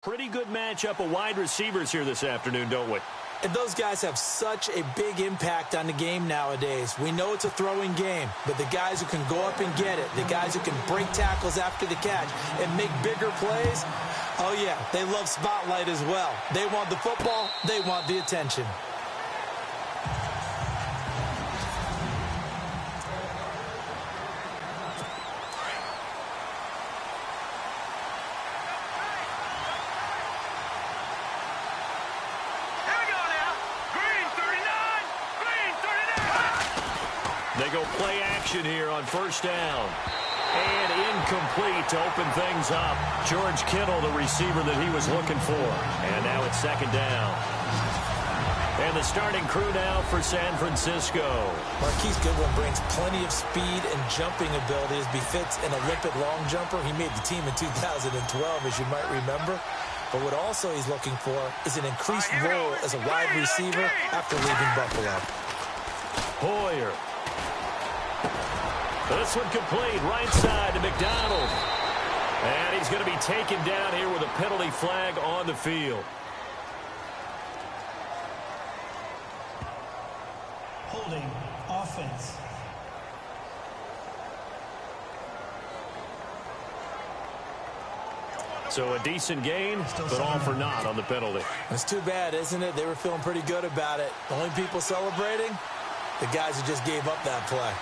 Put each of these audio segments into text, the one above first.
Pretty good matchup of wide receivers here this afternoon, don't we? And those guys have such a big impact on the game nowadays. We know it's a throwing game, but the guys who can go up and get it, the guys who can break tackles after the catch and make bigger plays, oh yeah, they love spotlight as well. They want the football, they want the attention. They go play action here on first down. And incomplete to open things up. George Kittle, the receiver that he was looking for. And now it's second down. And the starting crew now for San Francisco. Marquise Goodwin brings plenty of speed and jumping ability as befits an Olympic long jumper. He made the team in 2012, as you might remember. But what also he's looking for is an increased role as a wide receiver after leaving Buffalo. Hoyer. This one complete, right side to McDonald. And he's going to be taken down here with a penalty flag on the field. Holding offense. So a decent gain, but all for naught on the penalty. It's too bad, isn't it? They were feeling pretty good about it. The only people celebrating, the guys who just gave up that play.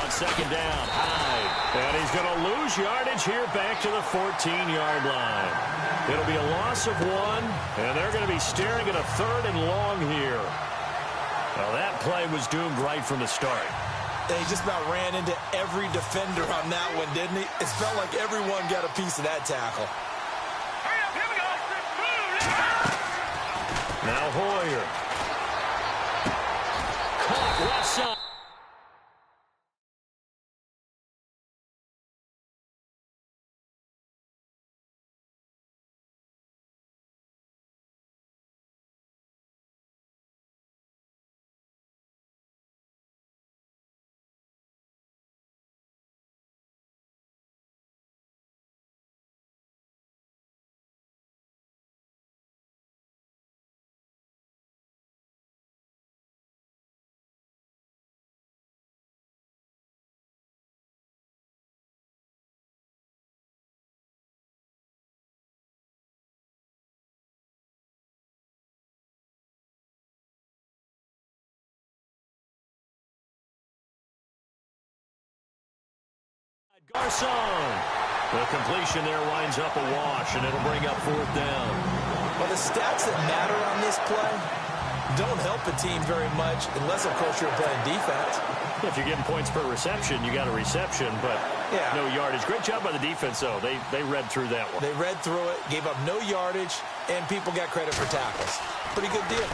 Second down, high. And he's going to lose yardage here back to the 14-yard line. It'll be a loss of 1, and they're going to be staring at a third and long here. Well, that play was doomed right from the start. He just about ran into every defender on that one, didn't he? It felt like everyone got a piece of that tackle. Now Hoyer. Caught left side. Garcon. The completion there winds up a wash, and it'll bring up fourth down. Well, the stats that matter on this play don't help a team very much, unless, of course, you're playing defense. If you're getting points per reception, you got a reception, but no yardage. Great job by the defense, though. They read through that one. They read through it, gave up no yardage, and people got credit for tackles. Pretty good deal.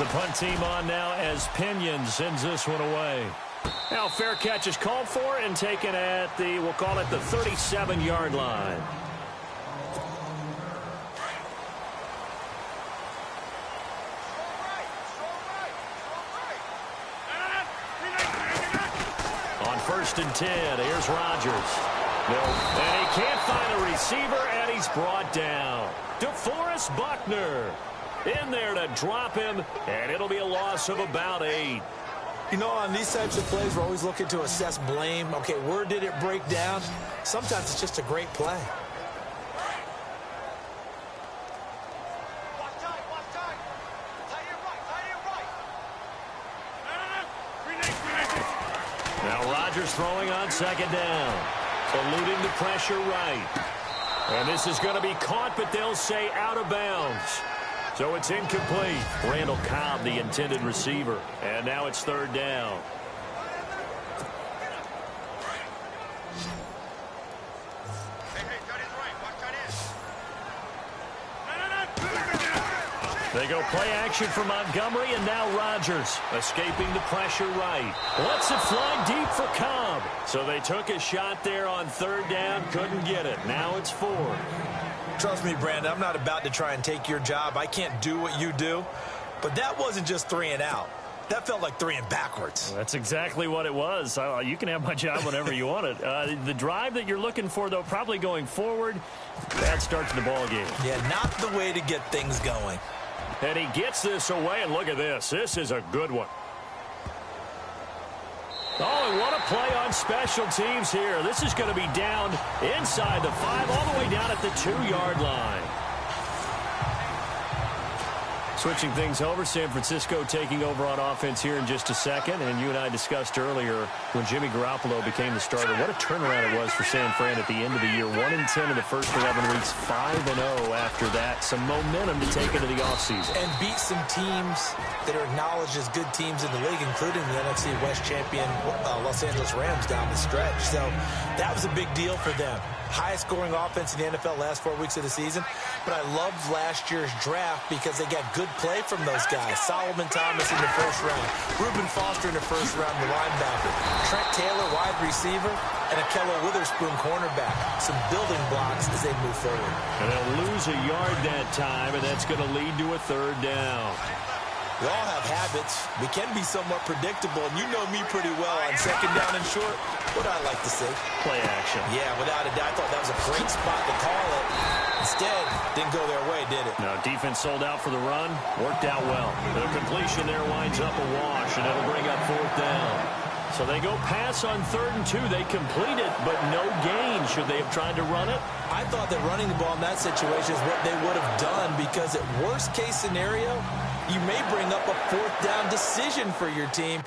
The punt team on now as Pinion sends this one away. Now, fair catch is called for and taken at the, we'll call it the 37-yard line. On 1st and 10, here's Rodgers. And he can't find a receiver, and he's brought down. DeForest Buckner in there to drop him, and it'll be a loss of about 8. You know, on these types of plays, we're always looking to assess blame. Okay, where did it break down? Sometimes it's just a great play. Now Rodgers throwing on second down. Eluding the pressure right. And this is going to be caught, but they'll say out of bounds. So it's incomplete. Randall Cobb, the intended receiver. And now it's third down. They go play action for Montgomery, and now Rodgers escaping the pressure right. Lets it fly deep for Cobb. So they took a shot there on third down, couldn't get it. Now it's 4. Trust me, Brandon, I'm not about to try and take your job. I can't do what you do. But that wasn't just 3 and out. That felt like three and backwards. Well, that's exactly what it was. You can have my job whenever you want it. The drive that you're looking for, though, probably going forward, bad start to the ball game. Yeah, not the way to get things going. And he gets this away, and look at this. This is a good one. Oh, and what a play on special teams here. This is going to be down inside the 5, all the way down at the 2-yard line. Switching things over, San Francisco taking over on offense here in just a second. And you and I discussed earlier when Jimmy Garoppolo became the starter, what a turnaround it was for San Fran at the end of the year. 1-10 in the first 11 weeks, 5-0 after that. Some momentum to take into the offseason. And beat some teams that are acknowledged as good teams in the league, including the NFC West champion Los Angeles Rams down the stretch. So that was a big deal for them. Highest scoring offense in the NFL last 4 weeks of the season. But I loved last year's draft because they got good play from those guys. Solomon Thomas in the first round. Reuben Foster in the first round, the linebacker. Trent Taylor, wide receiver. And Akello Witherspoon, cornerback. Some building blocks as they move forward. And they'll lose a yard that time, and that's going to lead to a 3rd down. We all have habits. We can be somewhat predictable, and you know me pretty well on 2nd down and short. What do I like to see? Play action. Yeah, without a doubt. I thought that was a great spot to call it. Instead, didn't go their way, did it? No, defense sold out for the run. Worked out well. The completion there winds up a wash, and it'll bring up 4th down. So they go pass on 3rd and 2. They complete it, but no gain. Should they have tried to run it? I thought that running the ball in that situation is what they would have done because at worst case scenario, you may bring up a 4th down decision for your team.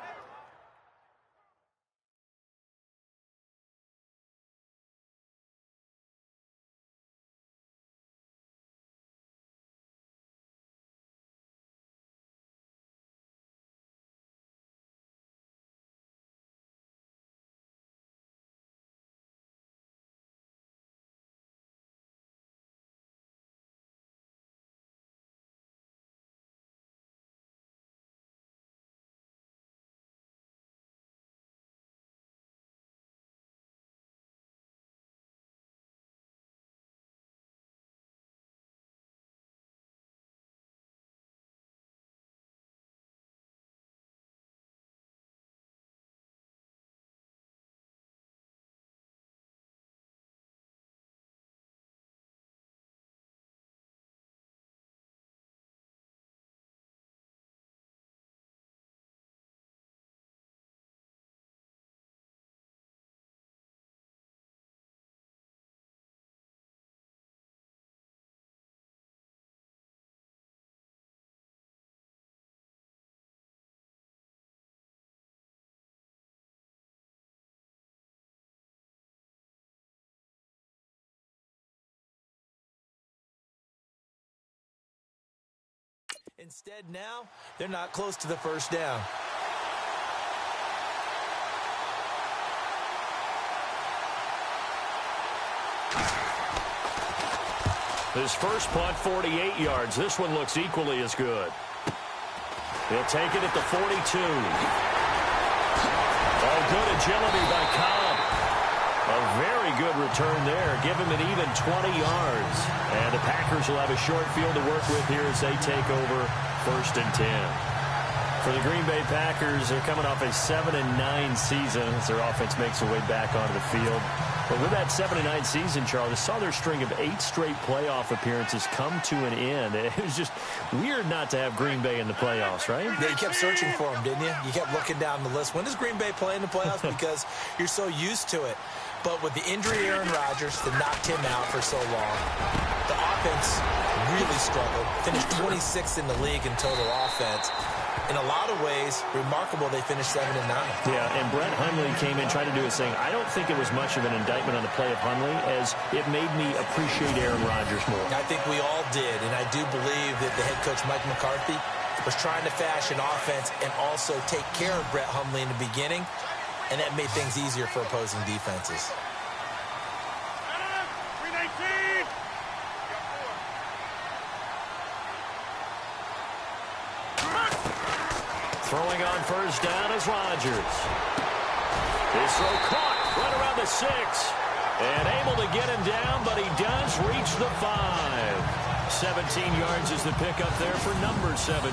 Instead now, they're not close to the 1st down. His first punt, 48 yards. This one looks equally as good. He'll take it at the 42. Oh, good agility by Cobb. A very good return there. Give him an even 20 yards. And the Packers will have a short field to work with here as they take over 1st and 10. For the Green Bay Packers, they're coming off a 7-9 season as their offense makes their way back onto the field. But with that 7-9 season, Charles, saw their string of 8 straight playoff appearances come to an end. It was just weird not to have Green Bay in the playoffs, right? Yeah, you kept searching for them, didn't you? You kept looking down the list. When does Green Bay play in the playoffs? Because you're so used to it. But with the injury of Aaron Rodgers that knocked him out for so long, the offense really struggled. Finished 26th in the league in total offense. In a lot of ways, remarkable they finished 7-9. Yeah, and Brett Hundley came in trying to do his thing. I don't think it was much of an indictment on the play of Hundley, as it made me appreciate Aaron Rodgers more. I think we all did, and I do believe that the head coach, Mike McCarthy, was trying to fashion offense and also take care of Brett Hundley in the beginning, and that made things easier for opposing defenses. Throwing on 1st down is Rodgers. His throw caught right around the 6. And able to get him down, but he does reach the 5. 17 yards is the pickup there for number 17.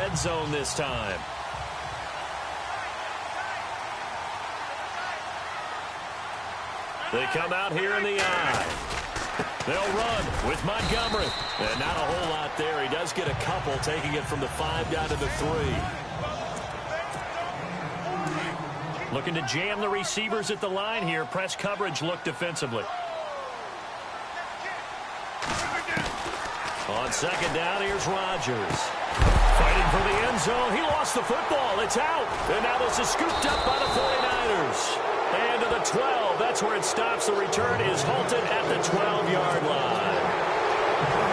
red zone this time. They come out here in the eye. They'll run with Montgomery. And not a whole lot there. He does get a couple, taking it from the 5 down to the 3. Looking to jam the receivers at the line here. Press coverage look defensively. On second down, here's Rodgers. Fighting for the end zone. He lost the football. It's out. And now this is scooped up by the 49ers. And to the 12. That's where it stops. The return is halted at the 12-yard line.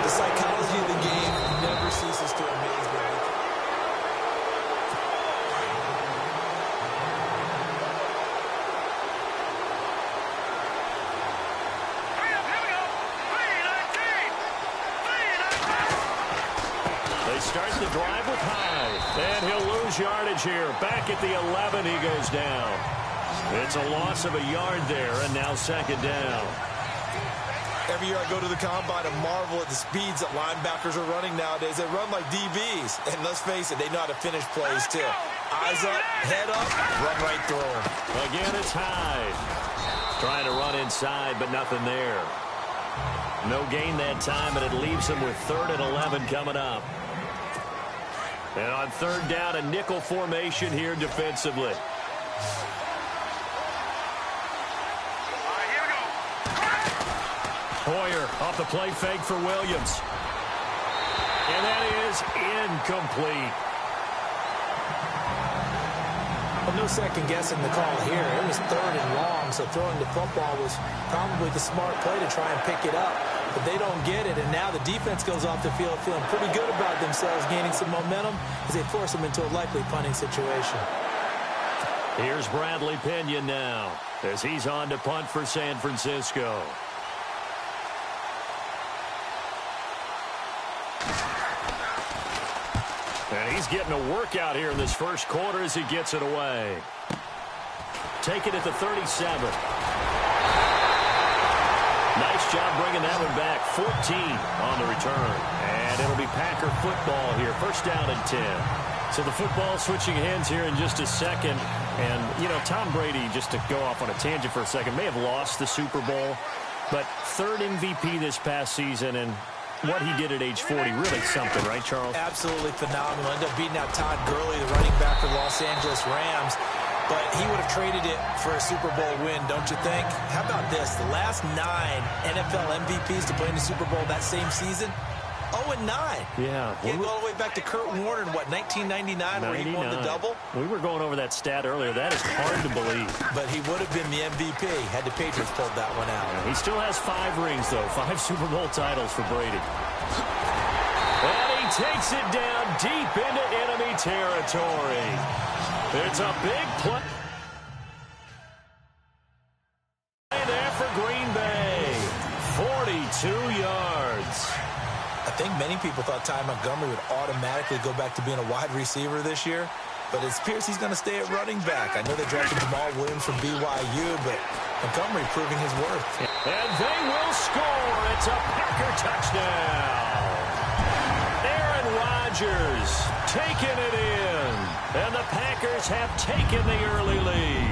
The psychology of the game never ceases to amaze me. They start the drive with Hyde. And he'll lose yardage here. Back at the 11, he goes down. It's a loss of a yard there, and now second down. Every year I go to the combine and marvel at the speeds that linebackers are running nowadays. They run like DBs. And let's face it, they know how to finish plays too. Eyes up, head up, run right through them. Again, it's Hyde. Trying to run inside, but nothing there. No gain that time, and it leaves him with 3rd and 11 coming up. And on 3rd down, a nickel formation here defensively. Hoyer off the play fake for Williams. And that is incomplete. Well, no second guessing the call here. It was 3rd and long, so throwing the football was probably the smart play to try and pick it up. But they don't get it, and now the defense goes off the field feeling pretty good about themselves, gaining some momentum as they force them into a likely punting situation. Here's Bradley Pinion now as he's on to punt for San Francisco. And he's getting a workout here in this first quarter as he gets it away. Take it at the 37. Nice job bringing that one back. 14 on the return. And it'll be Packer football here. First down and 10. So the football switching hands here in just a second. And, you know, Tom Brady, just to go off on a tangent for a second, may have lost the Super Bowl. But 3rd MVP this past season, and what he did at age 40, really something, right, Charles? Absolutely phenomenal. Ended up beating out Todd Gurley, the running back for the Los Angeles Rams. But he would have traded it for a Super Bowl win, don't you think? How about this? The last 9 NFL MVPs to play in the Super Bowl that same season, 0-9. Yeah. You go all the way back to Kurt Warner in, what, 1999, where he won the double? We were going over that stat earlier. That is hard to believe. But he would have been the MVP had the Patriots pulled that one out. Yeah, he still has 5 rings, though. 5 Super Bowl titles for Brady. And he takes it down deep into enemy territory. It's a big play there for Green Bay. 42 yards. I think many people thought Ty Montgomery would automatically go back to being a wide receiver this year, but it appears he's going to stay at running back. I know they drafted Jamal Williams from BYU, but Montgomery proving his worth. And they will score. It's a Packer touchdown. Aaron Rodgers taking it in. And the Packers have taken the early lead.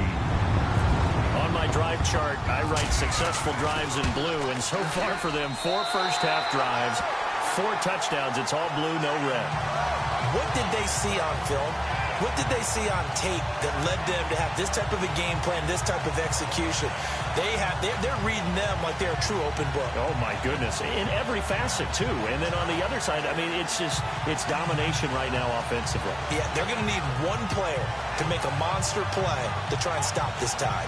On my drive chart, I write successful drives in blue, and so far for them, 4 first-half drives, 4 touchdowns. It's all blue, no red. What did they see on film? What did they see on tape that led them to have this type of a game plan, this type of execution? They're reading them like they're a true open book. Oh, my goodness. In every facet, too. And then on the other side, I mean, it's domination right now offensively. Yeah, they're going to need one player to make a monster play to try and stop this tide.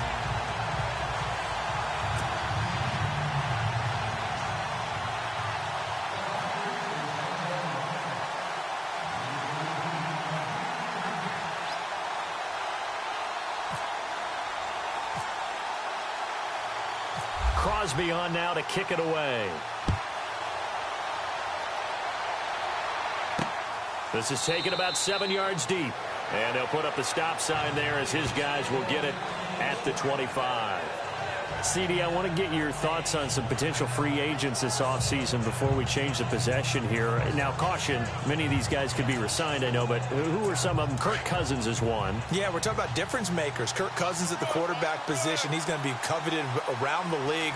Crosby on now to kick it away. This is taken about 7 yards deep. And they'll put up the stop sign there as his guys will get it at the 25. CD, I want to get your thoughts on some potential free agents this offseason before we change the possession here. Now, caution, many of these guys could be re-signed, I know, but who are some of them? Kirk Cousins is one. Yeah, we're talking about difference makers. Kirk Cousins at the quarterback position. He's going to be coveted around the league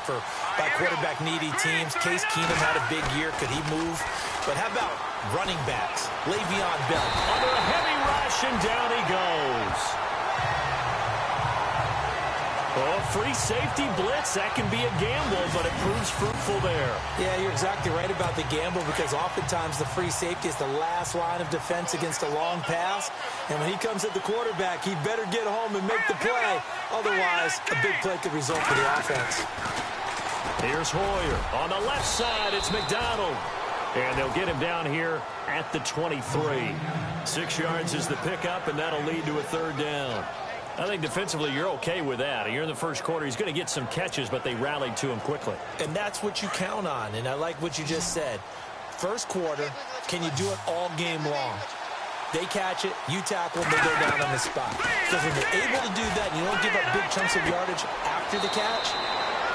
by quarterback-needy teams. Case Keenum had a big year. Could he move? But how about running backs? Le'Veon Bell. Under a heavy rush, and down he goes. Oh, free safety blitz. That can be a gamble, but it proves fruitful there. Yeah, you're exactly right about the gamble because oftentimes the free safety is the last line of defense against a long pass. And when he comes at the quarterback, he better get home and make the play. Otherwise, a big play could result for the offense. Here's Hoyer. On the left side, it's McDonald. And they'll get him down here at the 23. 6 yards is the pickup, and that'll lead to a third down. I think defensively you're okay with that. You're in the first quarter. He's going to get some catches, but they rallied to him quickly. And that's what you count on, and I like what you just said. First quarter, can you do it all game long? They catch it, you tackle, they go down on the spot. Because when you're able to do that and you don't give up big chunks of yardage after the catch,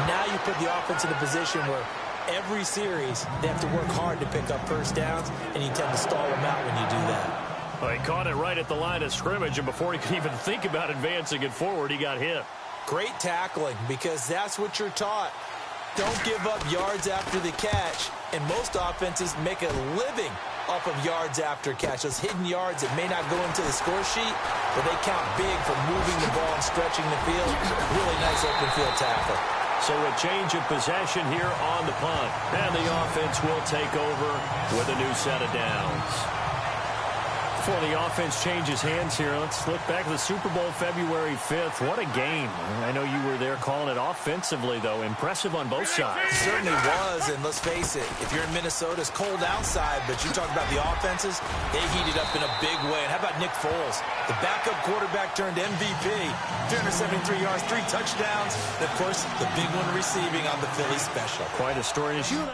now you put the offense in a position where every series they have to work hard to pick up first downs, and you tend to stall them out when you do that. Well, he caught it right at the line of scrimmage, and before he could even think about advancing it forward, he got hit. Great tackling, because that's what you're taught. Don't give up yards after the catch, and most offenses make a living off of yards after catch. Those hidden yards that may not go into the score sheet, but they count big for moving the ball and stretching the field. Really nice open field tackle. So a change of possession here on the punt, and the offense will take over with a new set of downs. Before the offense changes hands here, let's look back at the Super Bowl February 5th. What a game. I know you were there calling it offensively, though. Impressive on both sides. It certainly was, and let's face it, if you're in Minnesota, it's cold outside, but you talk about the offenses, they heated up in a big way. And how about Nick Foles? The backup quarterback turned MVP, 373 yards, 3 touchdowns, and, of course, the big one receiving on the Philly special. Quite a story. As you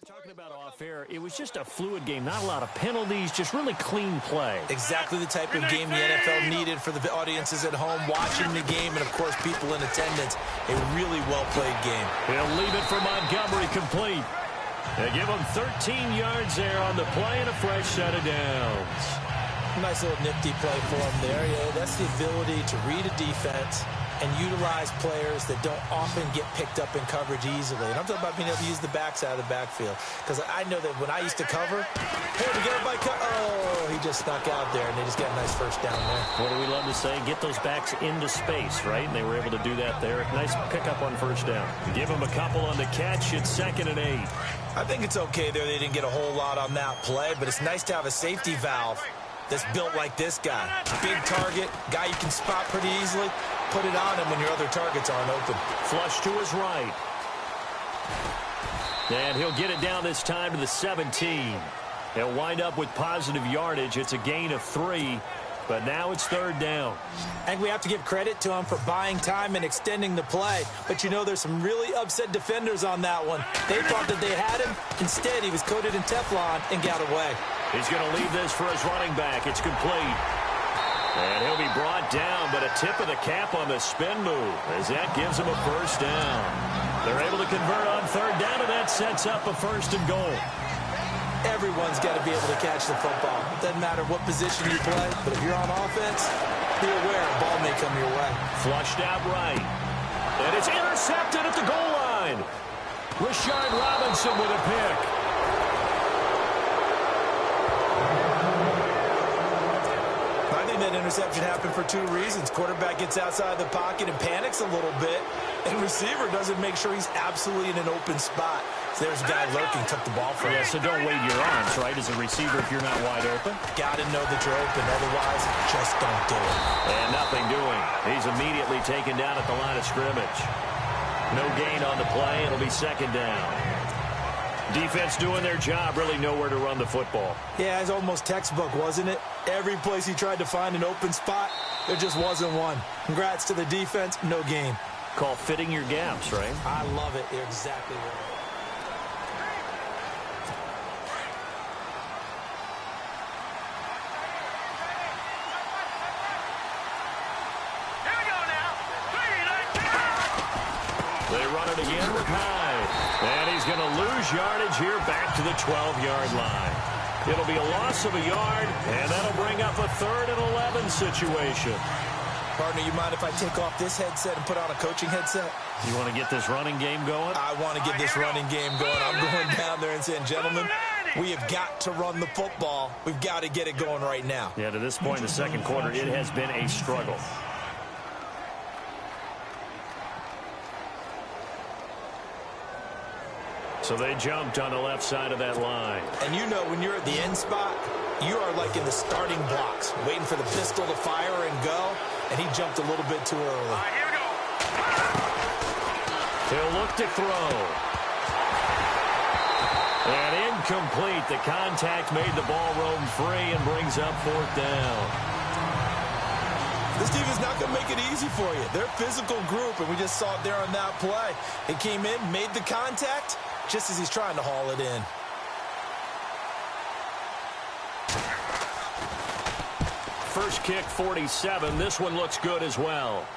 talking about off-air, it was just a fluid game, not a lot of penalties, just really clean play. Exactly the type of game the NFL needed for the audiences at home watching the game and, of course, people in attendance. A really well-played game. He'll leave it for Montgomery complete. They give him 13 yards there on the play and a fresh set of downs. Nice little nifty play for him there. Yeah, that's the ability to read a defense and utilize players that don't often get picked up in coverage easily. And I'm talking about being able to use the backside of the backfield. Because I know that when I used to cover, hey, we get everybody oh, he just snuck out there, and they just got a nice first down there. What do we love to say? Get those backs into space, right? And they were able to do that there. Nice pickup on first down. Give him a couple on the catch. It's 2nd and 8. I think it's okay there. They didn't get a whole lot on that play, but it's nice to have a safety valve that's built like this guy. Big target, guy you can spot pretty easily. Put it on him when your other targets aren't open. Flush to his right. And he'll get it down this time to the 17. He'll wind up with positive yardage. It's a gain of 3, but now it's 3rd down. I think we have to give credit to him for buying time and extending the play. But, you know, there's some really upset defenders on that one. They thought that they had him. Instead, he was coated in Teflon and got away. He's going to leave this for his running back. It's complete. And he'll be brought down, but a tip of the cap on the spin move as that gives him a first down. They're able to convert on 3rd down, and that sets up a 1st and goal. Everyone's got to be able to catch the football. It doesn't matter what position you play, but if you're on offense, be aware a ball may come your way. Flushed out right. And it's intercepted at the goal line. Rashard Robinson with a pick. That interception happened for 2 reasons. Quarterback gets outside the pocket and panics a little bit, and receiver doesn't make sure he's absolutely in an open spot. So there's a guy lurking, took the ball from him. Yeah, so don't wave your arms, right, as a receiver if you're not wide open. Got to know that you're open, otherwise just don't do it. And nothing doing. He's immediately taken down at the line of scrimmage. No gain on the play. It'll be 2nd down. Defense doing their job, really nowhere to run the football. Yeah, it's almost textbook, wasn't it? Every place he tried to find an open spot, there just wasn't one. Congrats to the defense, no gain. Call fitting your gaps, right? I love it. You're exactly right. got it again with Hyde. And he's going to lose yardage here back to the 12-yard line. It'll be a loss of a yard, and that'll bring up a 3rd and 11 situation. Partner, you mind if I take off this headset and put on a coaching headset? You want to get this running game going? I want to get this running game going. I'm going down there and saying, gentlemen, we have got to run the football. We've got to get it going right now. Yeah, to this point in the second quarter, it has been a struggle. So they jumped on the left side of that line. And you know, when you're at the end spot, you are like in the starting blocks, waiting for the pistol to fire and go, and he jumped a little bit too early. Here we go. He'll look to throw. And incomplete. The contact made the ball roam free and brings up 4th down. This team is not going to make it easy for you. They're a physical group, and we just saw it there on that play. He came in, made the contact, just as he's trying to haul it in. First kick, 47. This one looks good as well.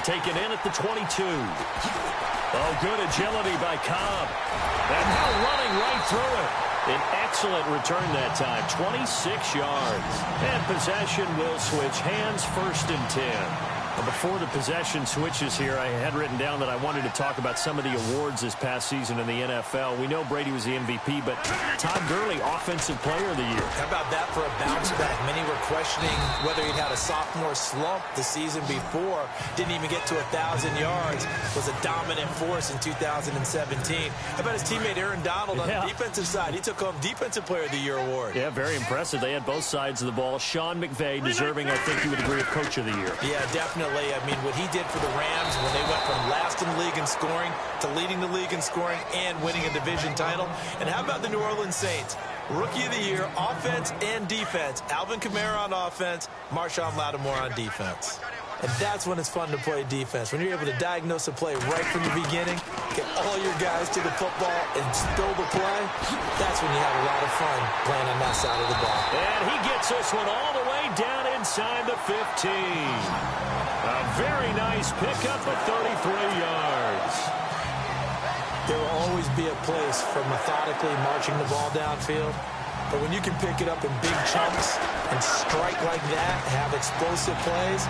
Taken in at the 22. Oh, good agility by Cobb. And now running right through it. An excellent return that time, 26 yards. And possession will switch hands, 1st and 10. Before the possession switches here, I had written down that I wanted to talk about some of the awards this past season in the NFL. We know Brady was the MVP, but Todd Gurley, Offensive Player of the Year. How about that for a bounce back? Many were questioning whether he'd had a sophomore slump the season before. Didn't even get to 1,000 yards. Was a dominant force in 2017. How about his teammate Aaron Donald on the defensive side? He took home Defensive Player of the Year award. Yeah, very impressive. They had both sides of the ball. Sean McVay deserving, I think you would agree, of Coach of the Year. Yeah, definitely. I mean, what he did for the Rams when they went from last in the league in scoring to leading the league in scoring and winning a division title. And how about the New Orleans Saints? Rookie of the Year, offense and defense. Alvin Kamara on offense, Marshawn Lattimore on defense. And that's when it's fun to play defense. When you're able to diagnose a play right from the beginning, get all your guys to the football and throw the play, that's when you have a lot of fun playing on that side of the ball. And he gets this one all the way down inside the 15. A very nice pickup of 33 yards. There will always be a place for methodically marching the ball downfield. But when you can pick it up in big chunks and strike like that, have explosive plays,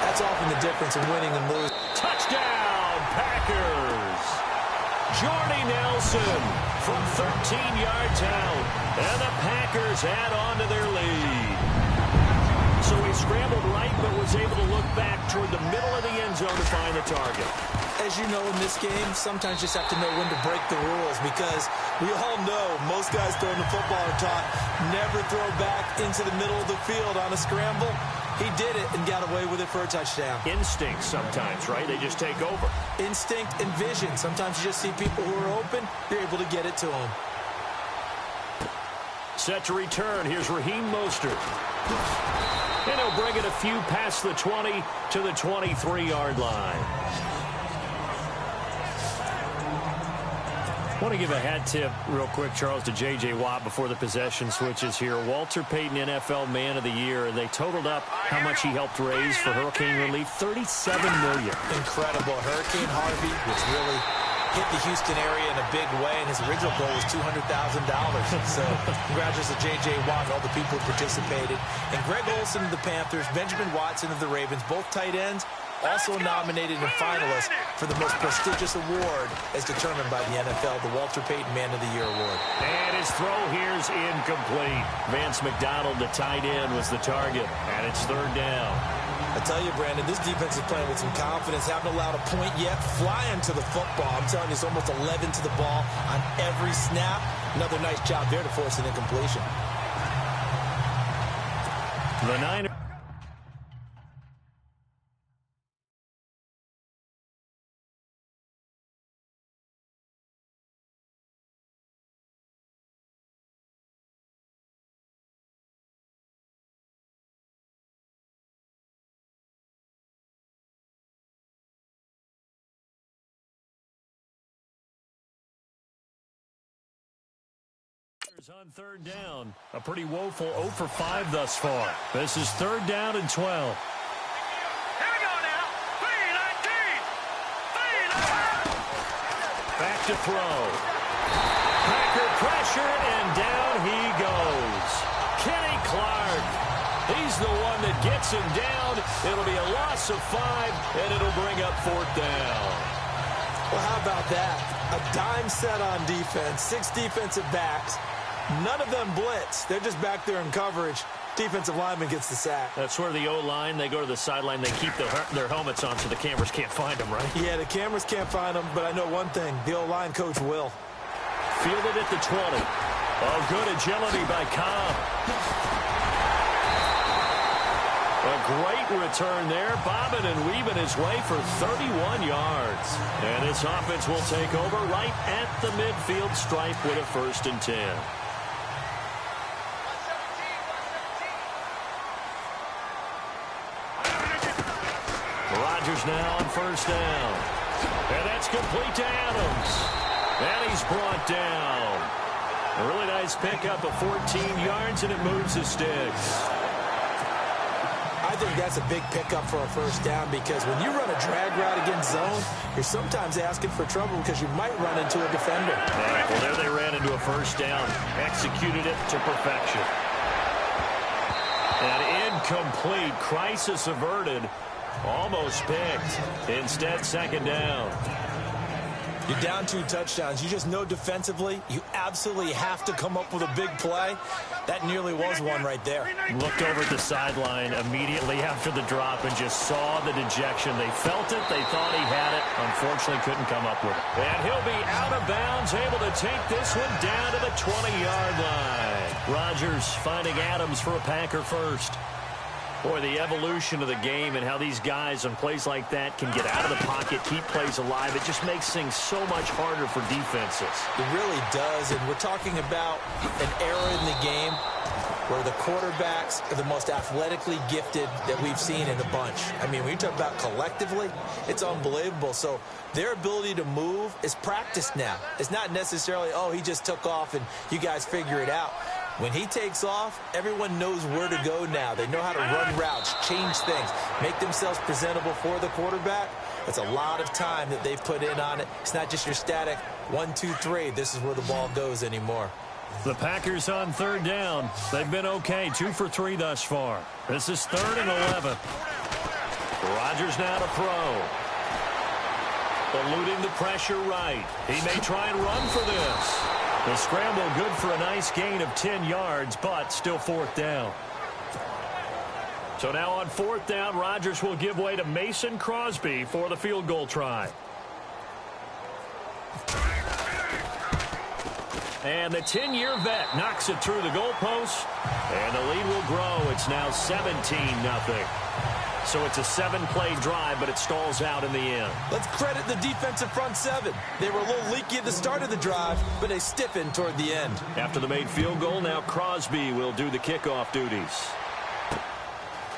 that's often the difference in winning and losing. Touchdown, Packers. Jordy Nelson from 13 yards out. And the Packers add on to their lead. So he scrambled right, but was able to look back toward the middle of the end zone to find the target. As you know, in this game, sometimes you just have to know when to break the rules, because we all know most guys throwing the football are taught never throw back into the middle of the field on a scramble. He did it and got away with it for a touchdown. Instinct sometimes, right? They just take over. Instinct and vision. Sometimes you just see people who are open, you're able to get it to them. Set to return. Here's Raheem Mostert. And he'll bring it a few past the 20 to the 23-yard line. I want to give a hat tip real quick, Charles, to J.J. Watt before the possession switches here. Walter Payton, NFL Man of the Year. They totaled up how much he helped raise for hurricane relief, $37 million. Incredible. Hurricane Harvey, which really hit the Houston area in a big way, and his original goal was $200,000. So congratulations to J.J. Watt and all the people who participated. And Greg Olsen of the Panthers, Benjamin Watson of the Ravens, both tight ends, also nominated and finalists for the most prestigious award as determined by the NFL, the Walter Payton Man of the Year Award. And his throw here's incomplete. Vance McDonald, the tight end, was the target, and it's 3rd down. I tell you, Brandon, this defense is playing with some confidence. Haven't allowed a point yet. Flying to the football. I'm telling you, it's almost 11 to the ball on every snap. Another nice job there to force an incompletion. The Niners. On 3rd down, a pretty woeful 0 for 5 thus far. This is 3rd down and 12. Here we go now. 3-19. to throw. Packer pressure, and down he goes. Kenny Clark. He's the one that gets him down. It'll be a loss of 5, and it'll bring up 4th down. Well, how about that? A dime set on defense, 6 defensive backs. None of them blitz. They're just back there in coverage. Defensive lineman gets the sack. That's where the O-line, they go to the sideline, they keep their helmets on so the cameras can't find them, right? Yeah, the cameras can't find them, but I know one thing. The O-line coach will. Fielded at the 20. Oh, good agility by Cobb. A great return there, bobbing and weaving his way for 31 yards. And this offense will take over right at the midfield stripe with a 1st and 10. Rodgers now on 1st down. And that's complete to Adams. And he's brought down. A really nice pickup of 14 yards, and it moves the sticks. I think that's a big pickup for a 1st down because when you run a drag route against zone, you're sometimes asking for trouble because you might run into a defender. Right, well, there they ran into a 1st down. Executed it to perfection. And incomplete. Crisis averted. Almost picked. Instead, 2nd down. You're down 2 touchdowns. You just know defensively you absolutely have to come up with a big play. That nearly was one right there. Looked over at the sideline immediately after the drop and just saw the dejection. They felt it. They thought he had it. Unfortunately, couldn't come up with it. And he'll be out of bounds, able to take this one down to the 20-yard line. Rodgers finding Adams for a Packer first. Boy, the evolution of the game and how these guys on plays like that can get out of the pocket, keep plays alive, it just makes things so much harder for defenses. It really does, and we're talking about an era in the game where the quarterbacks are the most athletically gifted that we've seen in the bunch. I mean, when you talk about collectively, it's unbelievable. So their ability to move is practiced now. It's not necessarily, oh, he just took off and you guys figure it out. When he takes off, everyone knows where to go now. They know how to run routes, change things, make themselves presentable for the quarterback. That's a lot of time that they've put in on it. It's not just your static 1, 2, 3. This is where the ball goes anymore. The Packers on 3rd down. They've been okay, 2 for 3 thus far. This is 3rd and 11. Rodgers now to throw. Eluding the pressure right. He may try and run for this. The scramble good for a nice gain of 10 yards, but still 4th down. So now on 4th down, Rodgers will give way to Mason Crosby for the field goal try. And the 10-year vet knocks it through the goalpost, and the lead will grow. It's now 17-0. So it's a 7-play drive, but it stalls out in the end. Let's credit the defensive front 7. They were a little leaky at the start of the drive, but they stiffened toward the end. After the made field goal, now Crosby will do the kickoff duties.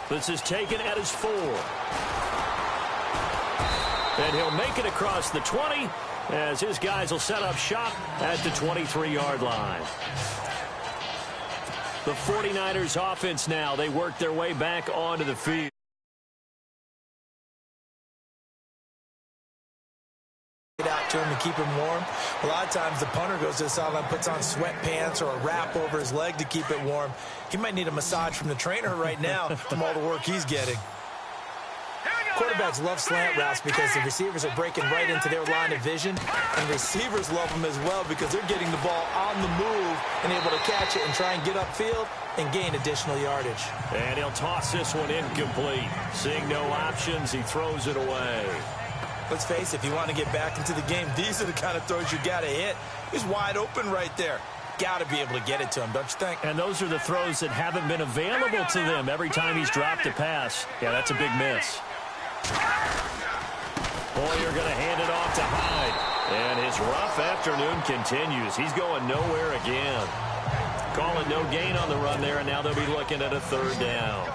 This is taken at his 4. And he'll make it across the 20 as his guys will set up shop at the 23-yard line. The 49ers offense now, they work their way back onto the field. Out to him and keep him warm. A lot of times the punter goes to the sideline, puts on sweatpants or a wrap over his leg to keep it warm. He might need a massage from the trainer right now from all the work he's getting. Quarterbacks love slant routes because the receivers are breaking right into their line of vision, and receivers love them as well because they're getting the ball on the move and able to catch it and try and get upfield and gain additional yardage. And he'll toss this one incomplete. Seeing no options, he throws it away. Let's face it, if you want to get back into the game, these are the kind of throws you got to hit. He's wide open right there. Got to be able to get it to him, don't you think? And those are the throws that haven't been available to them every time he's dropped a pass. Yeah, that's a big miss. Boyer going to hand it off to Hyde. And his rough afternoon continues. He's going nowhere again. Calling no gain on the run there, and now they'll be looking at a 3rd down.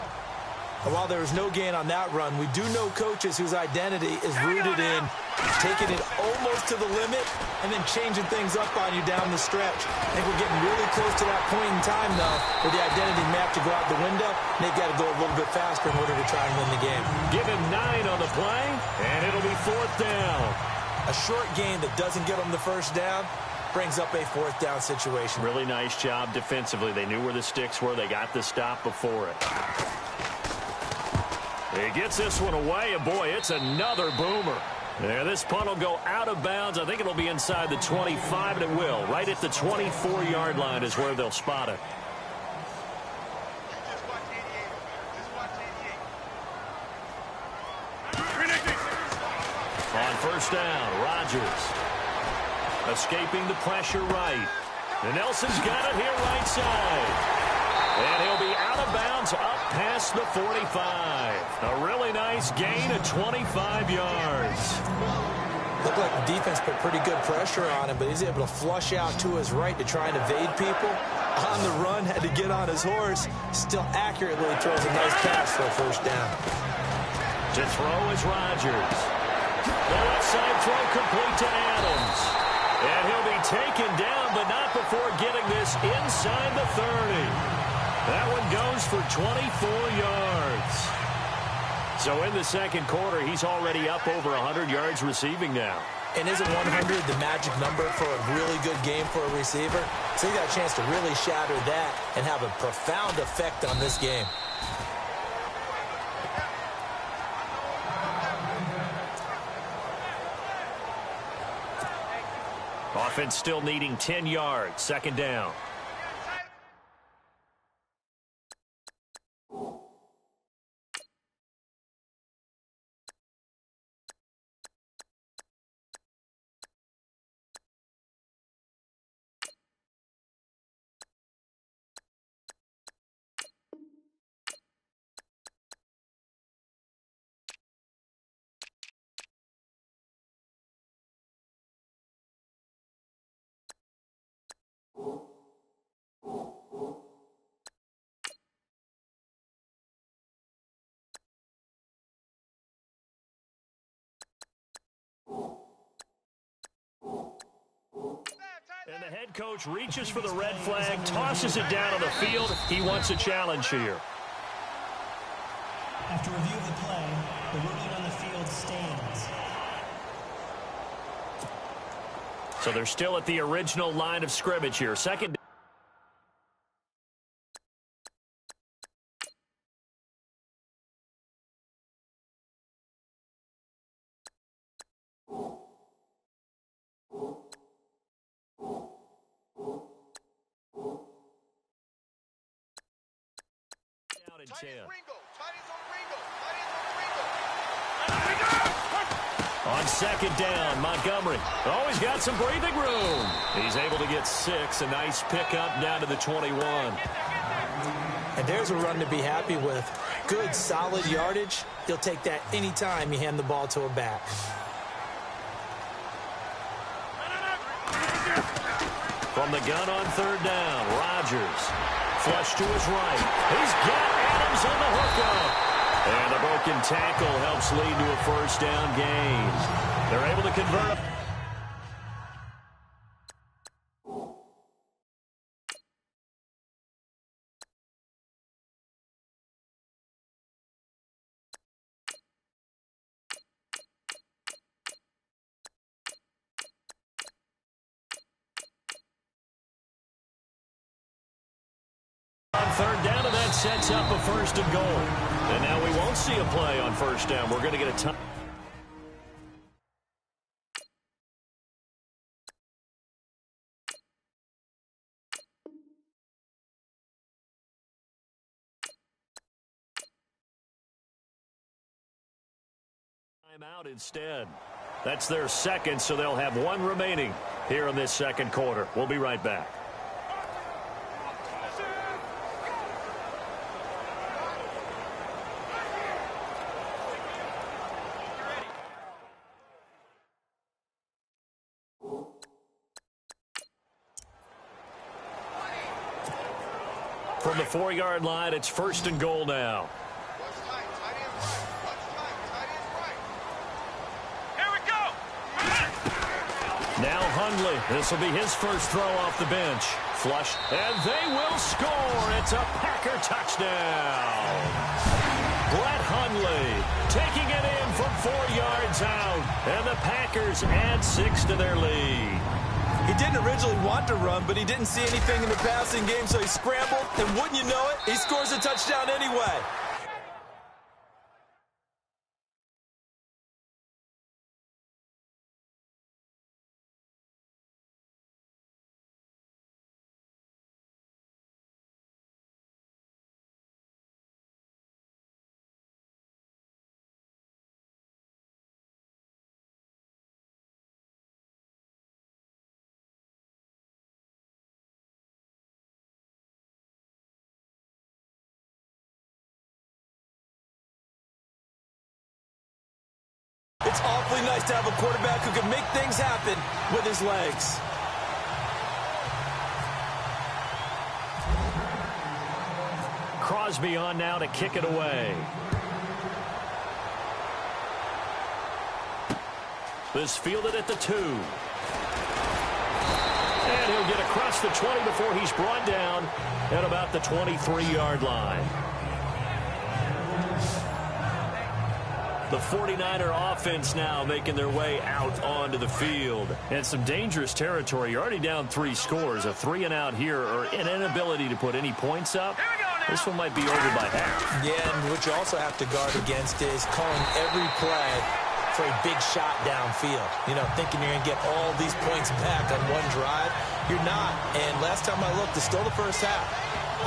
And while there was no gain on that run, we do know coaches whose identity is rooted in taking it almost to the limit and then changing things up on you down the stretch. I think we're getting really close to that point in time, though, where the identity may have to go out the window, and they've got to go a little bit faster in order to try and win the game. Give him 9 on the play, and it'll be 4th down. A short gain that doesn't get them the first down brings up a fourth down situation. Really nice job defensively. They knew where the sticks were. They got the stop before it. He gets this one away, and boy, it's another boomer. Yeah, this punt will go out of bounds. I think it'll be inside the 25, and it will. Right at the 24-yard line is where they'll spot it. On first down, Rodgers escaping the pressure right. And Nelson's got it here right side. And he'll be out of bounds up past the 45. A really nice gain of 25 yards. Looked like the defense put pretty good pressure on him, but he's able to flush out to his right to try and evade people. On the run, had to get on his horse. Still accurately throws a nice pass for a first down. To throw is Rodgers. The left side throw complete to Adams. And he'll be taken down, but not before getting this inside the 30. That one goes for 24 yards. So in the second quarter, he's already up over 100 yards receiving now. And isn't 100 the magic number for a really good game for a receiver? So he got a chance to really shatter that and have a profound effect on this game. Offense still needing 10 yards. Second down. And the head coach reaches for the red flag, tosses it down on the field. He wants a challenge here. After review of the play, the ruling on the field stands. So they're still at the original line of scrimmage here. Second. On second down, Montgomery. Oh, he's got some breathing room. He's able to get 6. A nice pickup down to the 21. And there's a run to be happy with. Good, solid yardage. He'll take that anytime you hand the ball to a back. From the gun on third down, Rodgers. Flush to his right. He's got Adams on the hookup. And a broken tackle helps lead to a first down gain. They're able to convert. On third down, and that sets up a first and goal. And now we won't see a play on first down. We're going to get a time. Timeout instead. That's their second, so they'll have one remaining here in this second quarter. We'll be right back. From the 4-yard line, it's first and goal now. Here we go. Now Hundley. This will be his first throw off the bench. Flush, and they will score. It's a Packer touchdown. Brett Hundley taking it in from 4 yards out, and the Packers add 6 to their lead. He didn't originally want to run, but he didn't see anything in the passing game, so he scrambled, and wouldn't you know it, he scores a touchdown anyway. It's awfully nice to have a quarterback who can make things happen with his legs. Crosby on now to kick it away. This fielded at the 2. And he'll get across the 20 before he's brought down at about the 23-yard line. The 49er offense now making their way out onto the field. And some dangerous territory. You're already down 3 scores. A 3-and-out here, or an inability to put any points up. This one might be over by half. Yeah, and what you also have to guard against is calling every play for a big shot downfield. You know, thinking you're going to get all these points back on one drive. You're not. And last time I looked, it's still the first half.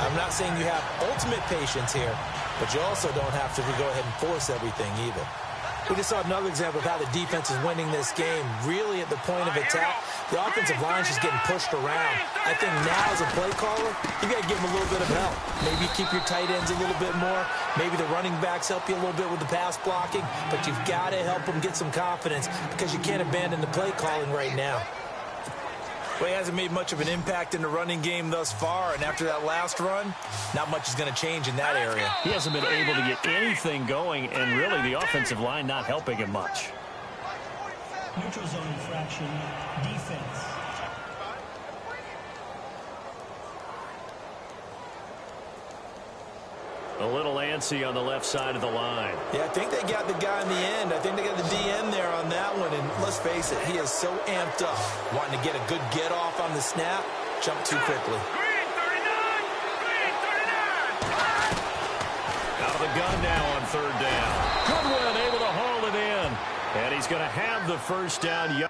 I'm not saying you have ultimate patience here, but you also don't have to go ahead and force everything either. We just saw another example of how the defense is winning this game. Really at the point of attack, the offensive line is just getting pushed around. I think now as a play caller, you got to give them a little bit of help. Maybe keep your tight ends a little bit more. Maybe the running backs help you a little bit with the pass blocking. But you've got to help them get some confidence because you can't abandon the play calling right now. Well, he hasn't made much of an impact in the running game thus far, and after that last run, not much is going to change in that area. He hasn't been able to get anything going, and really the offensive line not helping him much. Neutral zone infraction, defense. A little antsy on the left side of the line. Yeah, I think they got the guy in the end. I think they got the DN there on that one. And let's face it, he is so amped up, wanting to get a good get off on the snap, jump too quickly. Out of the gun now on 3rd down. Goodwin able to haul it in. And he's going to have the first down.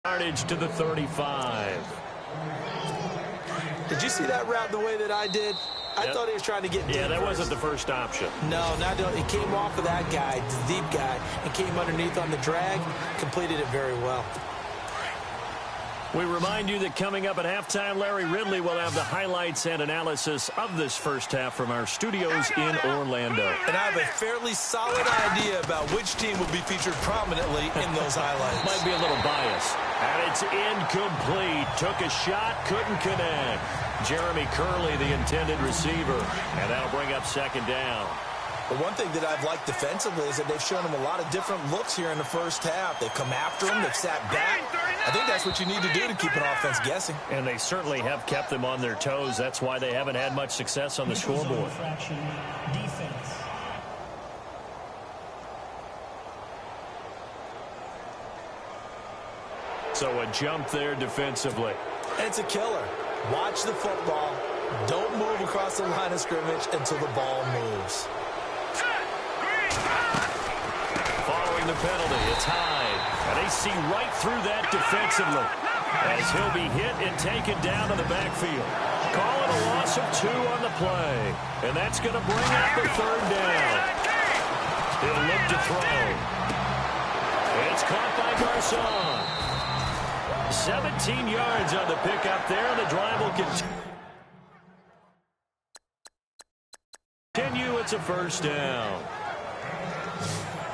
Yardage to the 35. Did you see that route the way that I did? I thought he was trying to get deep. Yeah, that wasn't the first option. No, it came off of that guy, the deep guy, and came underneath on the drag, completed it very well. We remind you that coming up at halftime, Larry Ridley will have the highlights and analysis of this first half from our studios in Orlando. And I have a fairly solid idea about which team will be featured prominently in those highlights. Might be a little biased. And it's incomplete. Took a shot, couldn't connect. Jeremy Curley, the intended receiver. And that'll bring up 2nd down. But one thing that I've liked defensively is that they've shown him a lot of different looks here in the first half. They've come after him. They've sat back. I think that's what you need to do to keep an offense guessing. And they certainly have kept them on their toes. That's why they haven't had much success on the scoreboard. Defense. So a jump there defensively. It's a killer. Watch the football. Don't move across the line of scrimmage until the ball moves. drawing the penalty. It's Hyde. And they see right through that defensively as he'll be hit and taken down to the backfield. Call it a loss of 2 on the play. And that's going to bring up the 3rd down. He'll look to throw. It's caught by Garcon. 17 yards on the pickup there, and the drive will continue. It's a 1st down.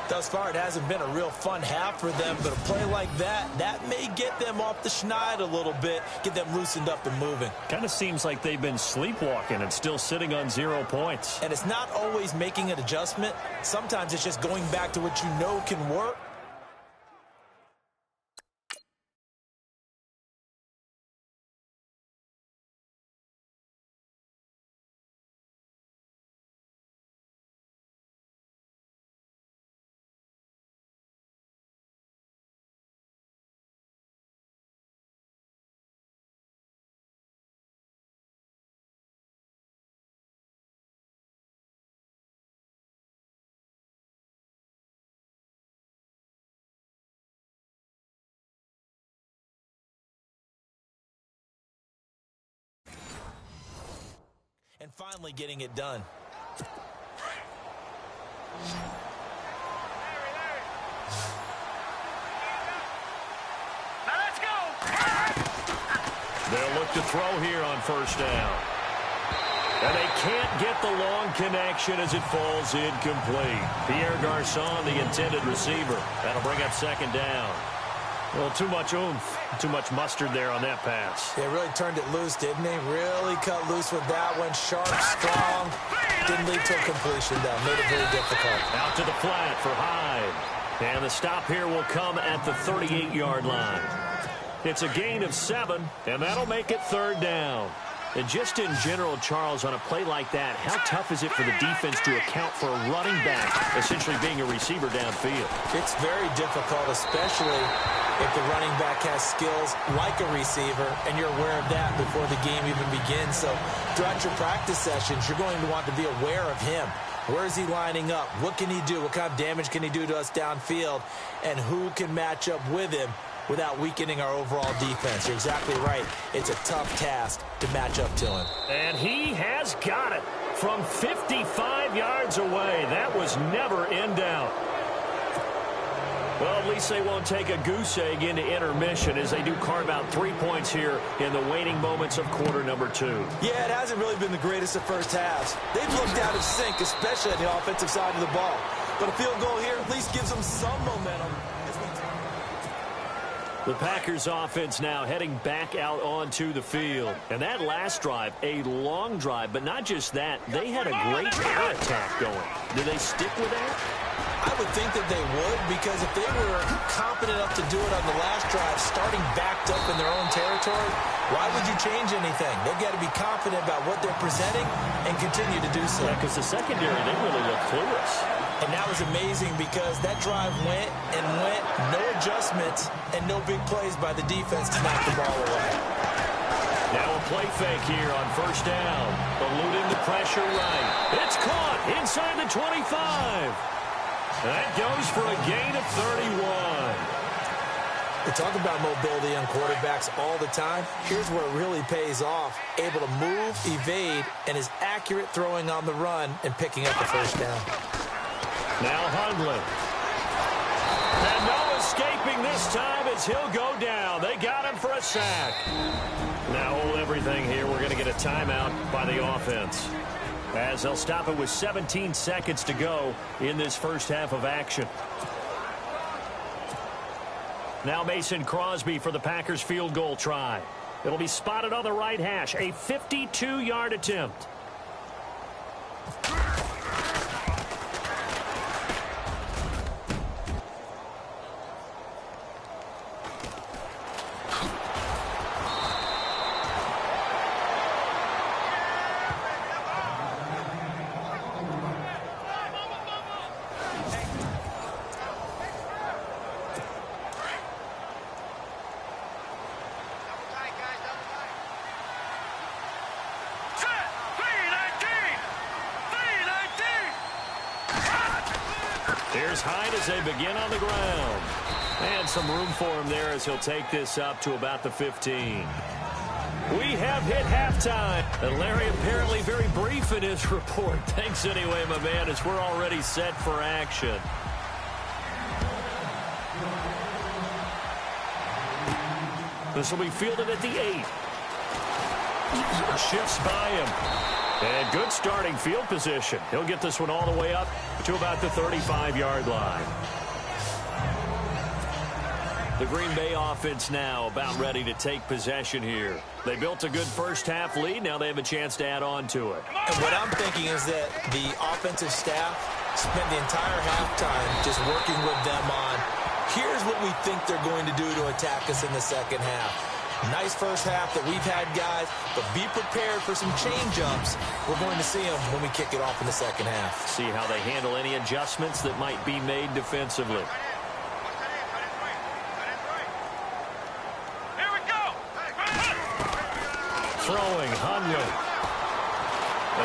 Thus far, it hasn't been a real fun half for them, but a play like that may get them off the schneid a little bit, get them loosened up and moving. Kind of seems like they've been sleepwalking and still sitting on 0 points. And it's not always making an adjustment. Sometimes it's just going back to what you know can work. And finally getting it done. Now let's go. They'll look to throw here on 1st down. And they can't get the long connection as it falls incomplete. Pierre Garcon, the intended receiver. That'll bring up 2nd down. A little too much oomph, too much mustard there on that pass. They really turned it loose, didn't they? Really cut loose with that one. Sharp, strong. Didn't lead to a completion, though. Made it very difficult. Out to the flat for Hyde. And the stop here will come at the 38-yard line. It's a gain of 7, and that'll make it 3rd down. And just in general, Charles, on a play like that, how tough is it for the defense to account for a running back essentially being a receiver downfield? It's very difficult, especially if the running back has skills like a receiver, and you're aware of that before the game even begins. So throughout your practice sessions, you're going to want to be aware of him. Where is he lining up? What can he do? What kind of damage can he do to us downfield? And who can match up with him without weakening our overall defense? You're exactly right. It's a tough task to match up to him. And he has got it from 55 yards away. That was never in doubt. Well, at least they won't take a goose egg into intermission as they do carve out 3 points here in the waning moments of quarter number 2. Yeah, it hasn't really been the greatest of first halves. They've looked out of sync, especially on the offensive side of the ball. But a field goal here at least gives them some momentum. The Packers offense now heading back out onto the field. And that last drive, a long drive, but not just that, they had a great air attack going. Do they stick with that? I would think that they would, because if they were competent enough to do it on the last drive, starting backed up in their own territory, why would you change anything? They've got to be confident about what they're presenting and continue to do so. Yeah, because the secondary, they really look clueless. And that was amazing because that drive went and went, no adjustments and no big plays by the defense to knock the ball away. Now a play fake here on 1st down. Eluding the pressure right. It's caught inside the 25. That goes for a gain of 31. We talk about mobility on quarterbacks all the time. Here's where it really pays off. Able to move, evade, and is accurate throwing on the run and picking up the 1st down. Now Hundley. And no escaping this time as he'll go down. They got him for a sack. Now hold everything here. We're going to get a timeout by the offense, as they'll stop it with 17 seconds to go in this first half of action. Now Mason Crosby for the Packers field goal try. It'll be spotted on the right hash. A 52-yard attempt. high as they begin on the ground. And some room for him there as he'll take this up to about the 15. We have hit halftime. And Larry apparently very brief in his report. Thanks anyway, my man, as we're already set for action. This will be fielded at the 8. Shifts by him. And good starting field position. He'll get this one all the way up to about the 35-yard line. The Green Bay offense now about ready to take possession here. They built a good first-half lead. Now they have a chance to add on to it. And what I'm thinking is that the offensive staff spent the entire halftime just working with them on, here's what we think they're going to do to attack us in the second half. Nice first half that we've had, guys, but be prepared for some change-ups. We're going to see them when we kick it off in the second half. See how they handle any adjustments that might be made defensively. Here we go. Throwing, Hunley.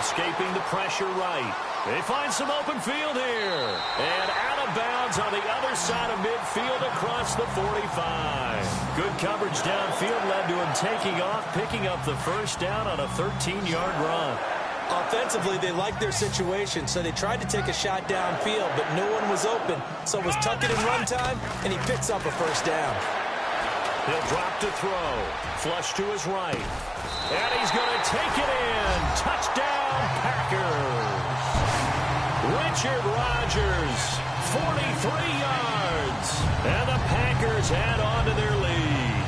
Escaping the pressure right. They find some open field here. And out of bounds on the other side of midfield across the 45. Good coverage downfield led to him taking off, picking up the first down on a 13-yard run. Offensively, they liked their situation, so they tried to take a shot downfield, but no one was open. So it was tuck it in run time, and he picks up a first down. He'll drop to throw. Flush to his right. And he's going to take it in. Touchdown, Packers. Richard Rodgers, 43 yards. And the Packers add on to their lead.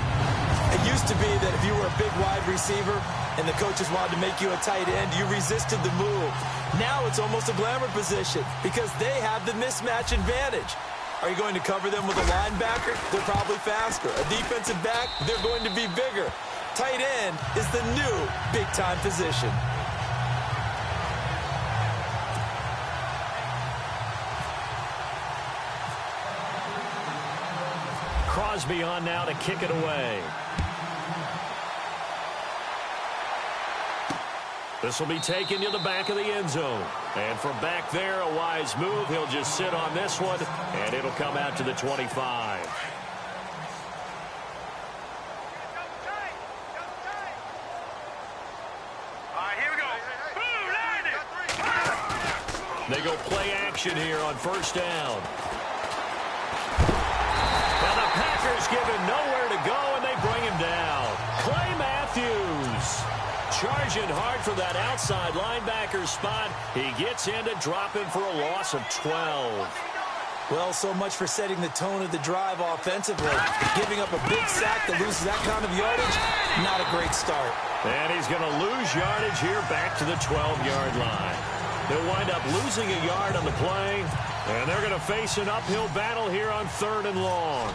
It used to be that if you were a big wide receiver and the coaches wanted to make you a tight end, you resisted the move. Now it's almost a glamour position because they have the mismatch advantage. Are you going to cover them with a linebacker? They're probably faster. A defensive back? They're going to be bigger. Tight end is the new big-time position. Crosby on now to kick it away. This will be taken to the back of the end zone. And from back there, a wise move. He'll just sit on this one, and it'll come out to the 25. They go play action here on first down. Now the Packers give him nowhere to go, and they bring him down. Clay Matthews charging hard for that outside linebacker spot. He gets in to drop him for a loss of 12. Well, so much for setting the tone of the drive offensively. Giving up a big sack that loses that kind of yardage, not a great start. And he's going to lose yardage here back to the 12-yard line. They'll wind up losing a yard on the play, and they're going to face an uphill battle here on 3rd and long.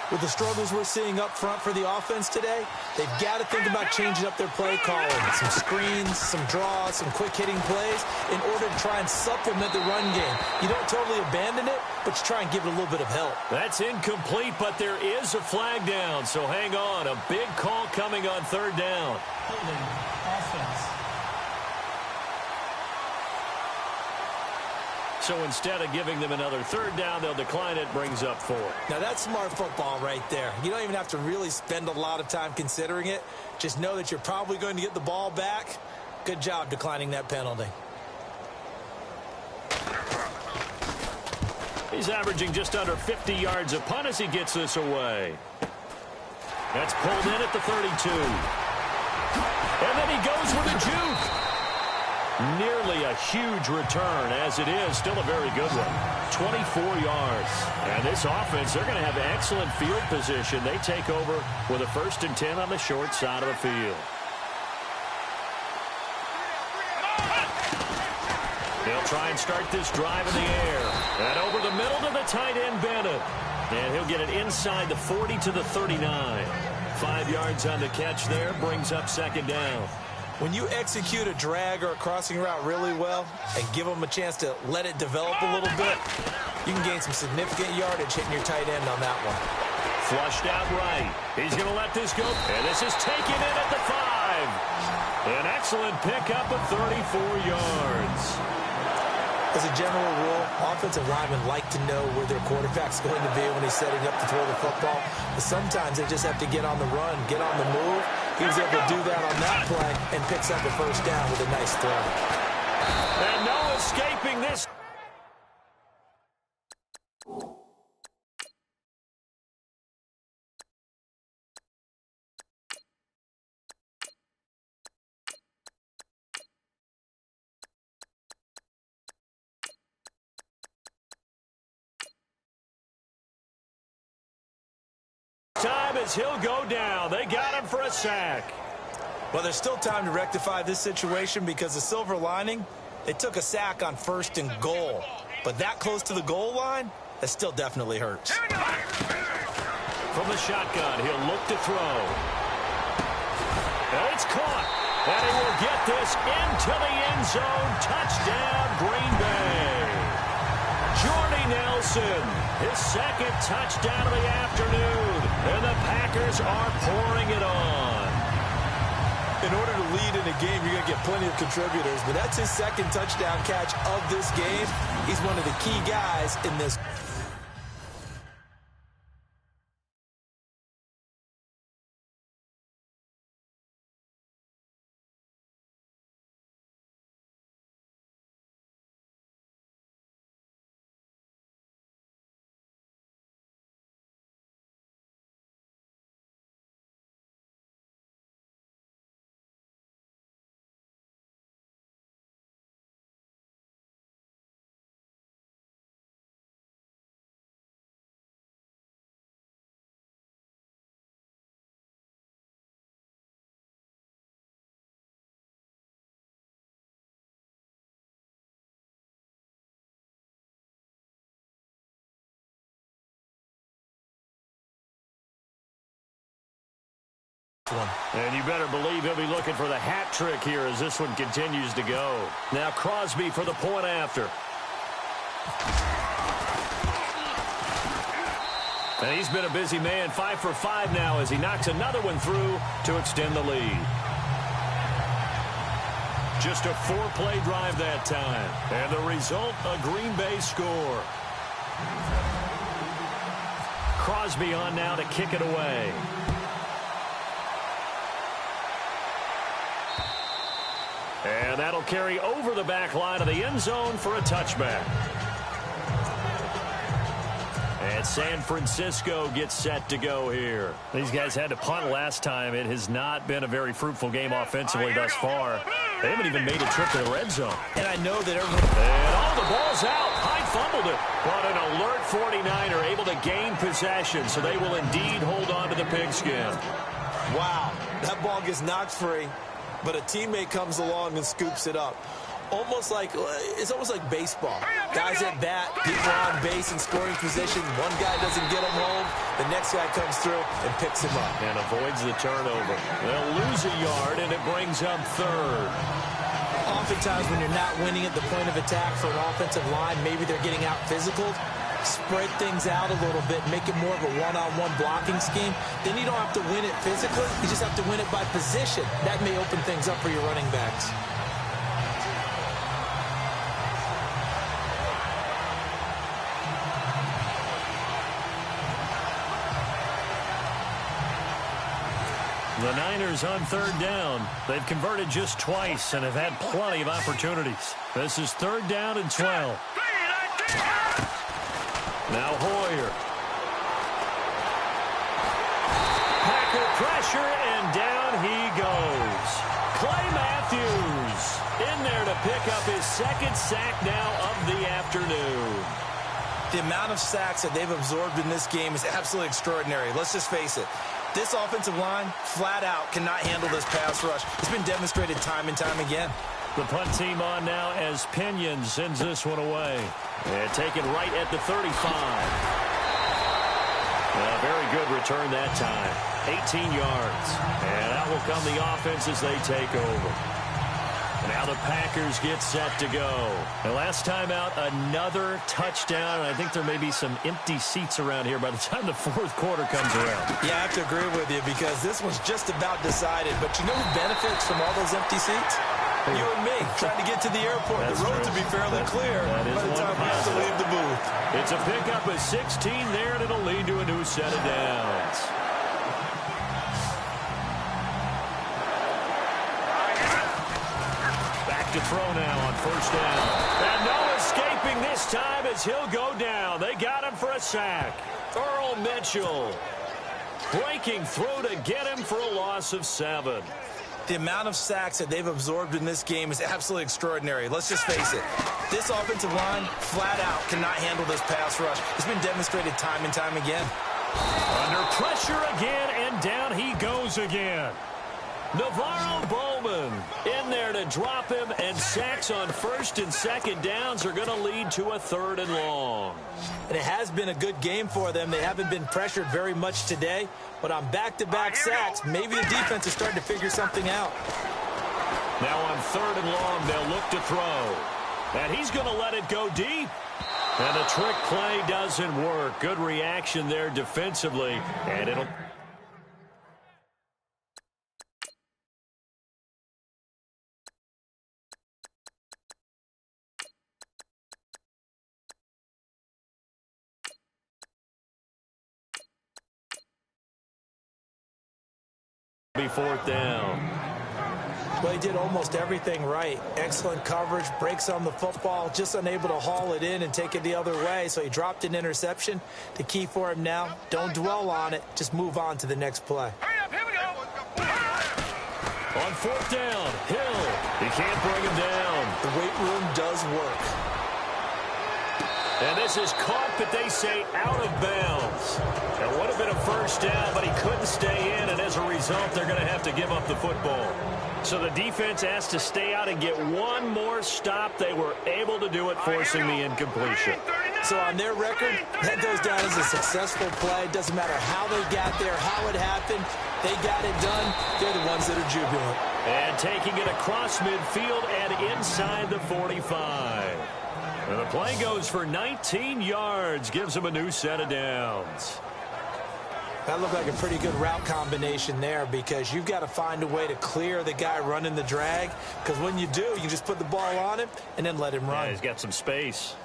With the struggles we're seeing up front for the offense today, they've got to think about changing up their play calling. Some screens, some draws, some quick-hitting plays in order to try and supplement the run game. You don't totally abandon it, but you try and give it a little bit of help. That's incomplete, but there is a flag down, so hang on. A big call coming on 3rd down. Holding offense. So instead of giving them another 3rd down, they'll decline it, brings up 4. Now that's smart football right there. You don't even have to really spend a lot of time considering it. Just know that you're probably going to get the ball back. Good job declining that penalty. He's averaging just under 50 yards a punt as he gets this away. That's pulled in at the 32. And then he goes with a juke. Nearly a huge return, as it is. Still a very good one. 24 yards. And this offense, they're going to have excellent field position. They take over with a 1st and 10 on the short side of the field. They'll try and start this drive in the air. And over the middle to the tight end, Bennett. And he'll get it inside the 40 to the 39. 5 yards on the catch there. Brings up 2nd down. When you execute a drag or a crossing route really well and give them a chance to let it develop a little bit, you can gain some significant yardage hitting your tight end on that one. Flushed out right. He's going to let this go. And this is taken in at the 5. An excellent pickup of 34 yards. As a general rule, offensive linemen like to know where their quarterback's going to be when he's setting up to throw the football. But sometimes they just have to get on the run, get on the move. He was able to do that on that play and picks up a first down with a nice throw. And no escaping this. Time as he'll go down. They got him for a sack. Well, there's still time to rectify this situation because the silver lining, they took a sack on 1st and goal. But that close to the goal line, that still definitely hurts. From the shotgun, he'll look to throw. And it's caught. And he will get this into the end zone. Touchdown, Green Bay. Jordy Nelson, his second touchdown of the afternoon. And the Packers are pouring it on. In order to lead in a game, you're going to get plenty of contributors, but that's his second touchdown catch of this game. He's one of the key guys in this. And you better believe he'll be looking for the hat trick here as this one continues to go. Now Crosby for the point after. And he's been a busy man, 5 for 5 now as he knocks another one through to extend the lead. Just a 4-play drive that time. And the result, a Green Bay score. Crosby on now to kick it away. And that'll carry over the back line of the end zone for a touchback. And San Francisco gets set to go here. These guys had to punt last time. It has not been a very fruitful game offensively thus far. They haven't even made a trip to the red zone. And I know that everyone... And all the ball's out. Hyde fumbled it. But an alert 49er able to gain possession, so they will indeed hold on to the pigskin. Wow, that ball gets knocked free, but a teammate comes along and scoops it up. It's almost like baseball. Guys at bat, people on base in scoring position. One guy doesn't get him home. The next guy comes through and picks him up. And avoids the turnover. They'll lose a yard, and it brings up third. Oftentimes when you're not winning at the point of attack for an offensive line, maybe they're getting out physical. Spread things out a little bit, make it more of a one-on-one blocking scheme. Then you don't have to win it physically. You just have to win it by position. That may open things up for your running backs. The Niners on third down. They've converted just twice and have had plenty of opportunities. This is third down and 12. Now Hoyer. Packer pressure, and down he goes. Clay Matthews in there to pick up his second sack now of the afternoon. The amount of sacks that they've absorbed in this game is absolutely extraordinary. Let's just face it. This offensive line, flat out, cannot handle this pass rush. It's been demonstrated time and time again. The punt team on now as Pinion sends this one away. And taken right at the 35. A very good return that time. 18 yards. And out will come the offense as they take over. Now the Packers get set to go. And last time out, another touchdown. And I think there may be some empty seats around here by the time the fourth quarter comes around. Yeah, I have to agree with you because this one's just about decided. But you know who benefits from all those empty seats? You and me, trying to get to the airport. The roads will be fairly clear by the time we have to leave the booth. It's a pickup of 16 there, and it'll lead to a new set of downs. Back to throw now on first down. And no escaping this time as he'll go down. They got him for a sack. Earl Mitchell breaking through to get him for a loss of 7. The amount of sacks that they've absorbed in this game is absolutely extraordinary. Let's just face it. This offensive line, flat out, cannot handle this pass rush. It's been demonstrated time and time again. Under pressure again, and down he goes again. Navarro Bowman in there to drop him, and sacks on first and second downs are going to lead to a 3rd and long. And it has been a good game for them. They haven't been pressured very much today, but on back-to-back sacks, maybe the defense is starting to figure something out. Now on 3rd and long, they'll look to throw. And he's going to let it go deep. And the trick play doesn't work. Good reaction there defensively, and it'll... be 4th down. Well, he did almost everything right. Excellent coverage, breaks on the football, just unable to haul it in and take it the other way, so he dropped an interception. The key for him now, don't dwell on it, just move on to the next play. Hurry up, here we go. On 4th down, Hill. He can't bring him down. The weight room does work. And this is caught, but they say out of bounds. It would have been a first down, but he couldn't stay in, and as a result, they're going to have to give up the football. So the defense has to stay out and get one more stop. They were able to do it, forcing the incompletion. So on their record, that goes down as a successful play. It doesn't matter how they got there, how it happened. They got it done. They're the ones that are jubilant. And taking it across midfield and inside the 45. And the play goes for 19 yards, gives him a new set of downs. That looked like a pretty good route combination there, because you've got to find a way to clear the guy running the drag, because when you do, you can just put the ball on him and then let him run. Yeah, he's got some space.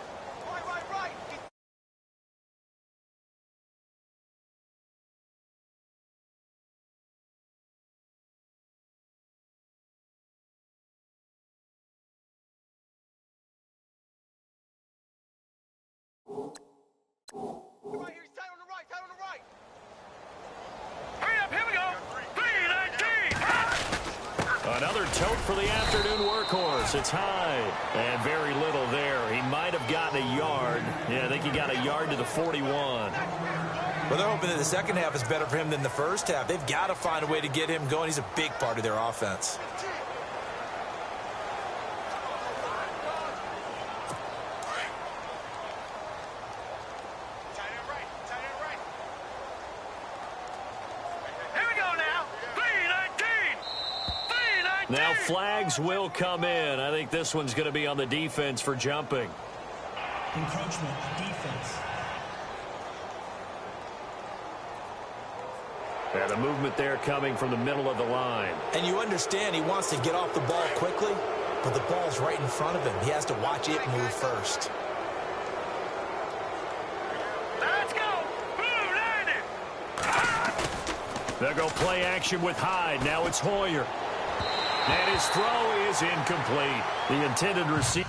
Right. Right here, tight on the right. Hurry up, here we go. 3-19. Another tote for the afternoon workhorse. It's Hyde. And very little there. He might have gotten a yard. Yeah, I think he got a yard to the 41. Well, they're hoping that the second half is better for him than the first half. They've got to find a way to get him going. He's a big part of their offense. Now flags will come in. I think this one's going to be on the defense for jumping. Encroachment, defense. Yeah, the movement there coming from the middle of the line. And you understand he wants to get off the ball quickly, but the ball's right in front of him. He has to watch it move first. Let's go. They'll go play action with Hyde. Now it's Hoyer. And his throw is incomplete. The intended receiver.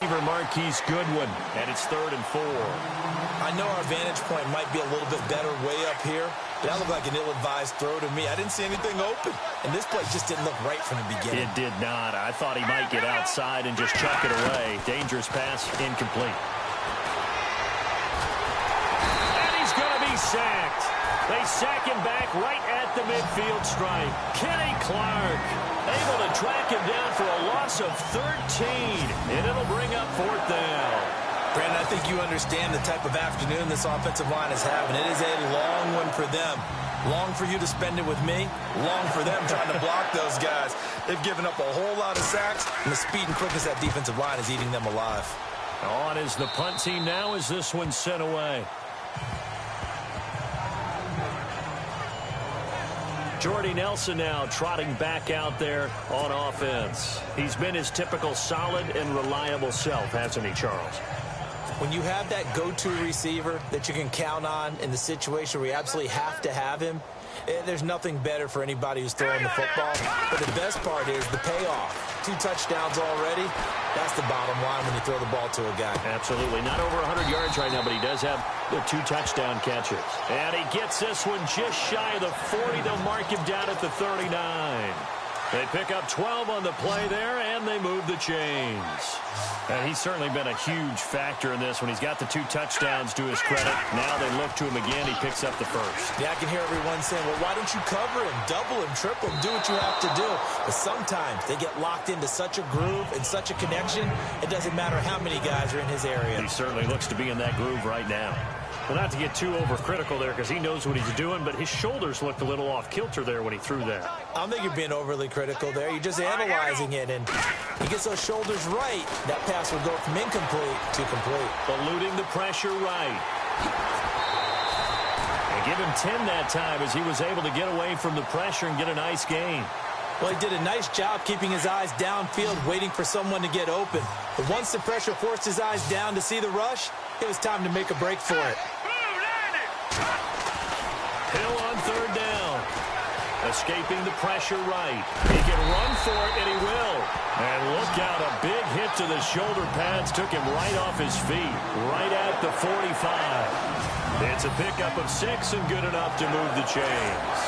Marquise Goodwin, and it's 3rd and 4. I know our vantage point might be a little bit better way up here. That looked like an ill-advised throw to me. I didn't see anything open, and this play just didn't look right from the beginning. It did not. I thought he might get outside and just chuck it away. Dangerous pass, incomplete. And he's going to be sacked. They sack him back right at the midfield stripe. Kenny Clark able to track him down for a loss of 13, and it'll bring up 4th down. Brandon, I think you understand the type of afternoon this offensive line is having. It is a long one for them. Long for you to spend it with me. Long for them trying to block those guys. They've given up a whole lot of sacks, and the speed and quickness of that defensive line is eating them alive. On is the punt team now as this one's sent away. Jordy Nelson now trotting back out there on offense. He's been his typical solid and reliable self, hasn't he, Charles? When you have that go-to receiver that you can count on in the situation where you absolutely have to have him, there's nothing better for anybody who's throwing the football. But the best part is the payoff. 2 touchdowns already. That's the bottom line when you throw the ball to a guy. Absolutely. Not over 100 yards right now, but he does have the 2 touchdown catches. And he gets this one just shy of the 40. They'll mark him down at the 39. They pick up 12 on the play there, and they move the chains. And he's certainly been a huge factor in this when he's got the 2 touchdowns to his credit. Now they look to him again. He picks up the first. Yeah, I can hear everyone saying, well, why don't you cover him, double him, triple him, do what you have to do. But sometimes they get locked into such a groove and such a connection, it doesn't matter how many guys are in his area. He certainly looks to be in that groove right now. Well, not to get too overcritical there because he knows what he's doing, but his shoulders looked a little off kilter there when he threw that. I don't think you're being overly critical there. You're just analyzing it, and he gets those shoulders right. That pass would go from incomplete to complete. Eluding the pressure right. And give him 10 that time as he was able to get away from the pressure and get a nice gain. Well, he did a nice job keeping his eyes downfield, waiting for someone to get open. But once the pressure forced his eyes down to see the rush, it was time to make a break for it. Hill on 3rd down. Escaping the pressure right. He can run for it, and he will. And look out, a big hit to the shoulder pads took him right off his feet, right at the 45. It's a pickup of 6 and good enough to move the chains.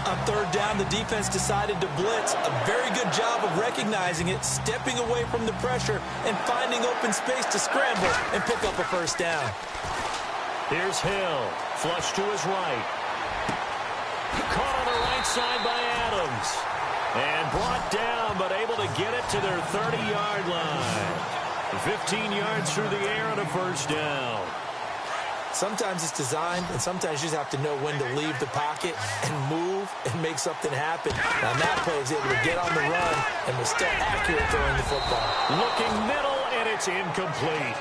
On 3rd down, the defense decided to blitz. A very good job of recognizing it, stepping away from the pressure, and finding open space to scramble and pick up a 1st down. Here's Hill. Flush to his right. Caught on the right side by Adams. And brought down, but able to get it to their 30-yard line. 15 yards through the air and a 1st down. Sometimes it's designed, and sometimes you just have to know when to leave the pocket and move and make something happen. Now, that player is able to get on the run and was still accurate throwing the football. Looking middle, and it's incomplete.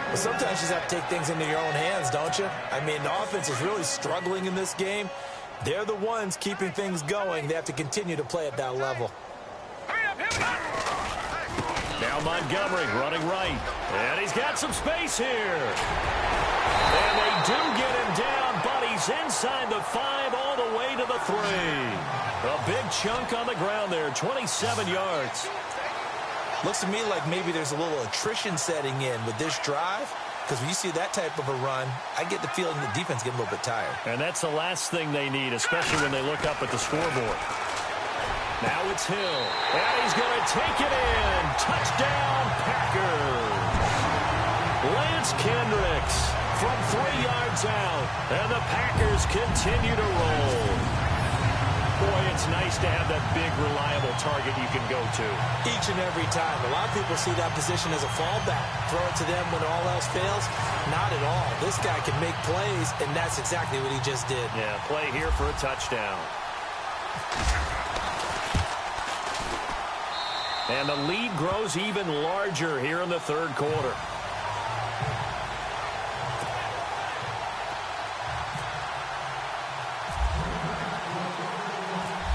But sometimes you just have to take things into your own hands, don't you? I mean, the offense is really struggling in this game. They're the ones keeping things going. They have to continue to play at that level. Now Montgomery running right. And he's got some space here. And they do get him down, but he's inside the 5 all the way to the 3. A big chunk on the ground there, 27 yards. Looks to me like maybe there's a little attrition setting in with this drive. Because when you see that type of a run, I get the feeling the defense getting a little bit tired. And that's the last thing they need, especially when they look up at the scoreboard. Now it's Hill. And he's going to take it in. Touchdown, Packers. Lance Kendricks from 3 yards out. And the Packers continue to roll. Boy, it's nice to have that big, reliable target you can go to. Each and every time. A lot of people see that position as a fallback. Throw it to them when all else fails. Not at all. This guy can make plays, and that's exactly what he just did. Yeah, play here for a touchdown. And the lead grows even larger here in the 3rd quarter.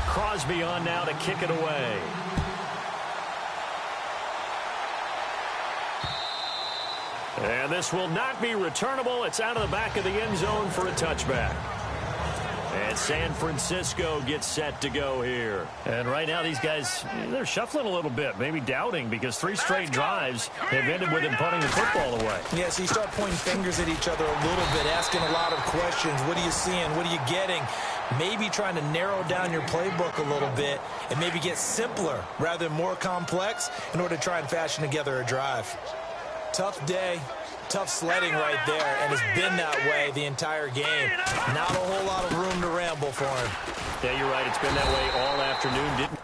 Crosby on now to kick it away. And this will not be returnable. It's out of the back of the end zone for a touchback. And San Francisco gets set to go here. And right now these guys, they're shuffling a little bit, maybe doubting, because 3 straight drives have ended with them punting the football away. Yeah, so you start pointing fingers at each other a little bit, asking a lot of questions. What are you seeing? What are you getting? Maybe trying to narrow down your playbook a little bit and maybe get simpler rather than more complex in order to try and fashion together a drive. Tough day. Tough sledding right there, and it's been that way the entire game. Not a whole lot of room to ramble for him. Yeah, you're right. It's been that way all afternoon. Didn't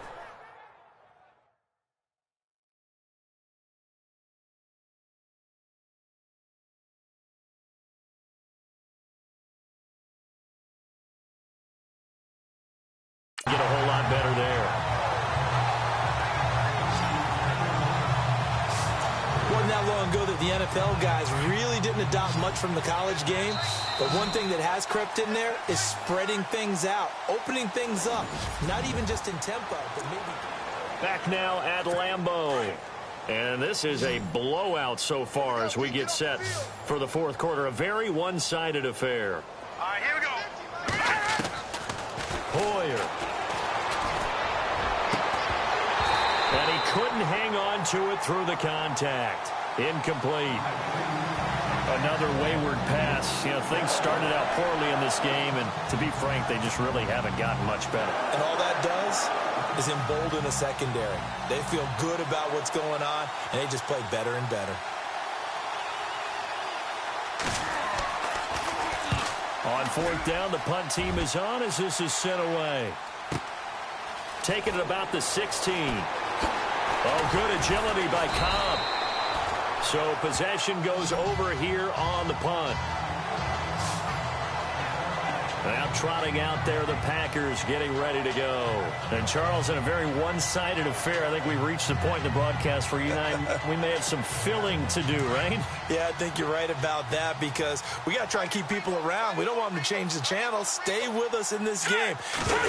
get a whole lot better there. Wasn't that long ago that the NFL guys really didn't adopt much from the college game, but one thing that has crept in there is spreading things out, opening things up, not even just in tempo, but maybe... Back now at Lambeau. And this is a blowout so far as we get set for the fourth quarter. A very one-sided affair. All right, here we go. Hoyer. And he couldn't hang on to it through the contact. Incomplete. Another wayward pass. You know, things started out poorly in this game, and to be frank, they just really haven't gotten much better. And all that does is embolden a secondary. They feel good about what's going on, and they just play better and better. On fourth down, the punt team is on as this is sent away. Taking it about the 16. Oh, good agility by Cobb. So possession goes over here on the punt. Now trotting out there, the Packers getting ready to go. And Charles, in a very one-sided affair, I think we reached the point in the broadcast where you and I, we may have some filling to do, right? Yeah, I think you're right about that because we got to try and keep people around. We don't want them to change the channel. Stay with us in this game.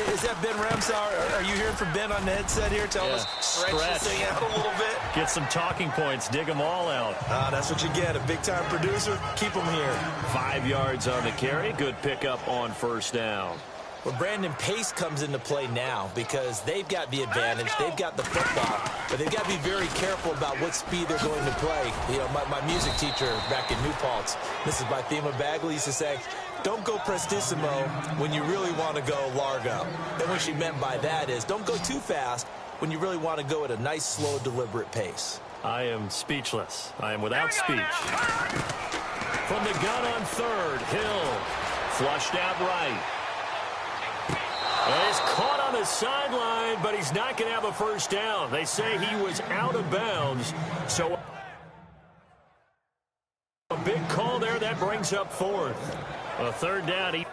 Is that Ben Ramsauer? Are you hearing from Ben on the headset here? Tell us, stretch this thing out a little bit. Get some talking points. Dig them all out. That's what you get. A big-time producer. Keep them here. 5 yards on the carry. Good pickup on first down. Well, Brandon, pace comes into play now because they've got the advantage. They've got the football, but they've got to be very careful about what speed they're going to play. You know, my music teacher back in New Paltz, Mrs. Bythema Bagley, used to say, don't go prestissimo when you really want to go largo. And what she meant by that is don't go too fast when you really want to go at a nice, slow, deliberate pace. I am speechless. I am without speech. From the gun on third, Hill. Flushed out right. And he's caught on the sideline, but he's not going to have a first down. They say he was out of bounds. So a big call there. That brings up fourth. A third down.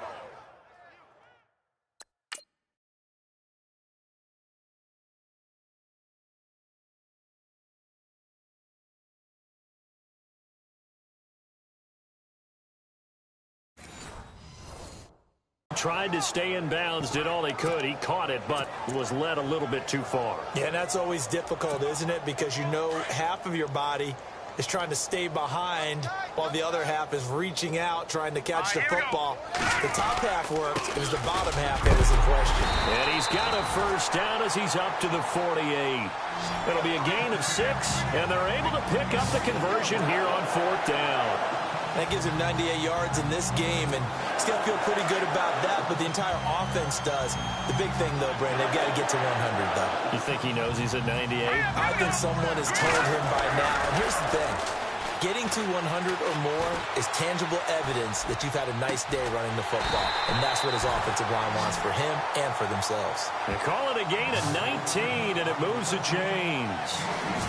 Tried to stay in bounds, did all he could. He caught it, but was led a little bit too far. Yeah, and that's always difficult, isn't it? Because you know half of your body is trying to stay behind while the other half is reaching out, trying to catch the football. The top half worked. It was the bottom half that was in question. And he's got a first down as he's up to the 48. It'll be a gain of 6, and they're able to pick up the conversion here on fourth down. That gives him 98 yards in this game, and he's got to feel pretty good about that, but the entire offense does. The big thing, though, Brandon, they've got to get to 100, though. You think he knows he's at 98? I think someone has told him by now. And here's the thing. Getting to 100 or more is tangible evidence that you've had a nice day running the football, and that's what his offensive line wants for him and for themselves. They call it a gain of 19, and it moves the chains.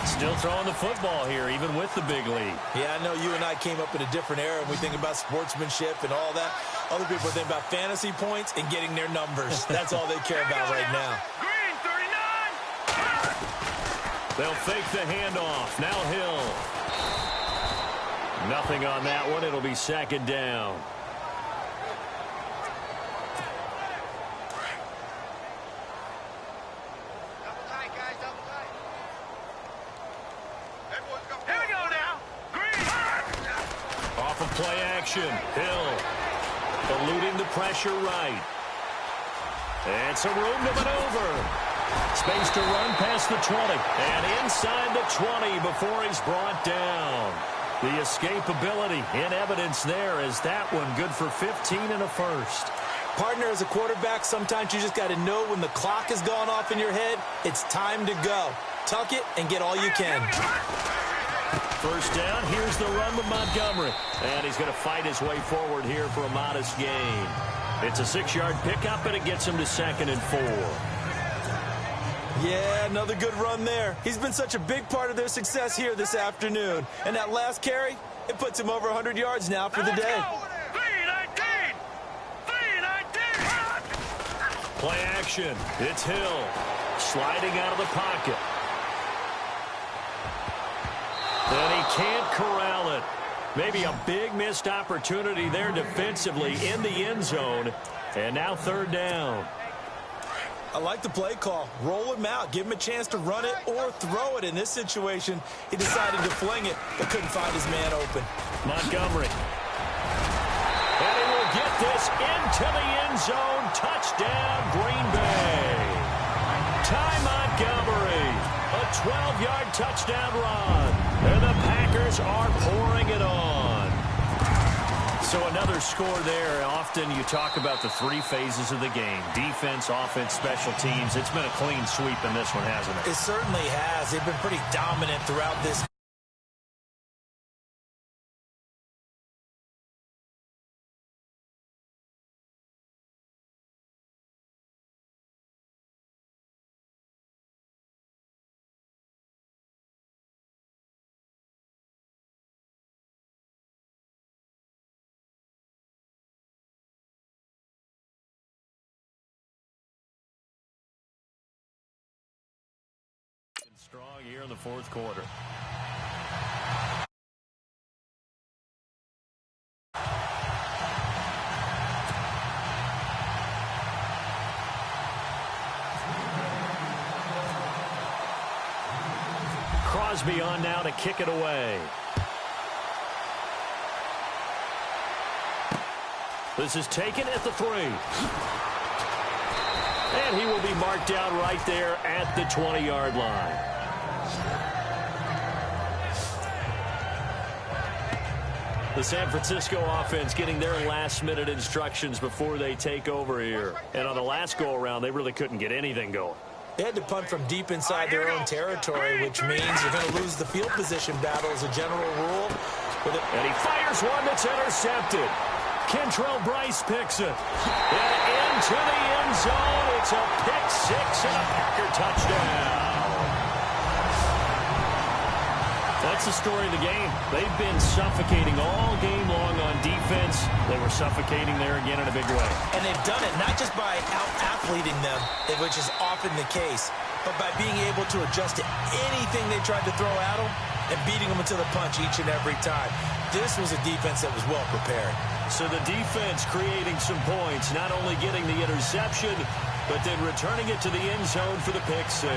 Still throwing the football here, even with the big lead. Yeah, I know you and I came up in a different era, and we think about sportsmanship and all that. Other people think about fantasy points and getting their numbers. That's all they care about right now. Green, 39. They'll fake the handoff. Now Hill. Nothing on that one. It'll be second down. Double tight, guys, double tight. Everyone's got here we go now. Green. Off of play action. Hill eluding the pressure right. And some room to maneuver. Space to run past the 20. And inside the 20 before he's brought down. The escapability in evidence there as that one good for 15 and a first. Partner, as a quarterback, sometimes you just got to know when the clock has gone off in your head, it's time to go. Tuck it and get all you can. First down, here's the run with Montgomery. And he's going to fight his way forward here for a modest gain. It's a 6-yard pickup, and it gets him to 2nd and 4. Yeah, another good run there. He's been such a big part of their success here this afternoon. And that last carry, it puts him over 100 yards now for the day. Play action. It's Hill. Sliding out of the pocket. And he can't corral it. Maybe a big missed opportunity there defensively in the end zone. And now 3rd down. I like the play call. Roll him out. Give him a chance to run it or throw it. In this situation, he decided to fling it, but couldn't find his man open. Montgomery. And he will get this into the end zone. Touchdown, Green Bay. Ty Montgomery. A 12-yard touchdown run. And the Packers are pouring it on. So another score there. Often you talk about the 3 phases of the game. Defense, offense, special teams. It's been a clean sweep in this one, hasn't it? It certainly has. They've been pretty dominant throughout this. Strong here in the 4th quarter. Crosby on now to kick it away. This is taken at the 3. And he will be marked down right there at the 20-yard line. The San Francisco offense getting their last-minute instructions before they take over here. And on the last go-around, they really couldn't get anything going. They had to punt from deep inside their own territory, which means you're going to lose the field position battle as a general rule. And he fires one that's intercepted. Kentrell Bryce picks it. And into the end zone. It's a pick-6 and a Packer touchdown. That's the story of the game. They've been suffocating all game long on defense. They were suffocating there again in a big way. And they've done it not just by out-athleting them, which is often the case, but by being able to adjust to anything they tried to throw at them and beating them into the punch each and every time. This was a defense that was well prepared. So the defense creating some points, not only getting the interception, but then returning it to the end zone for the pick-6.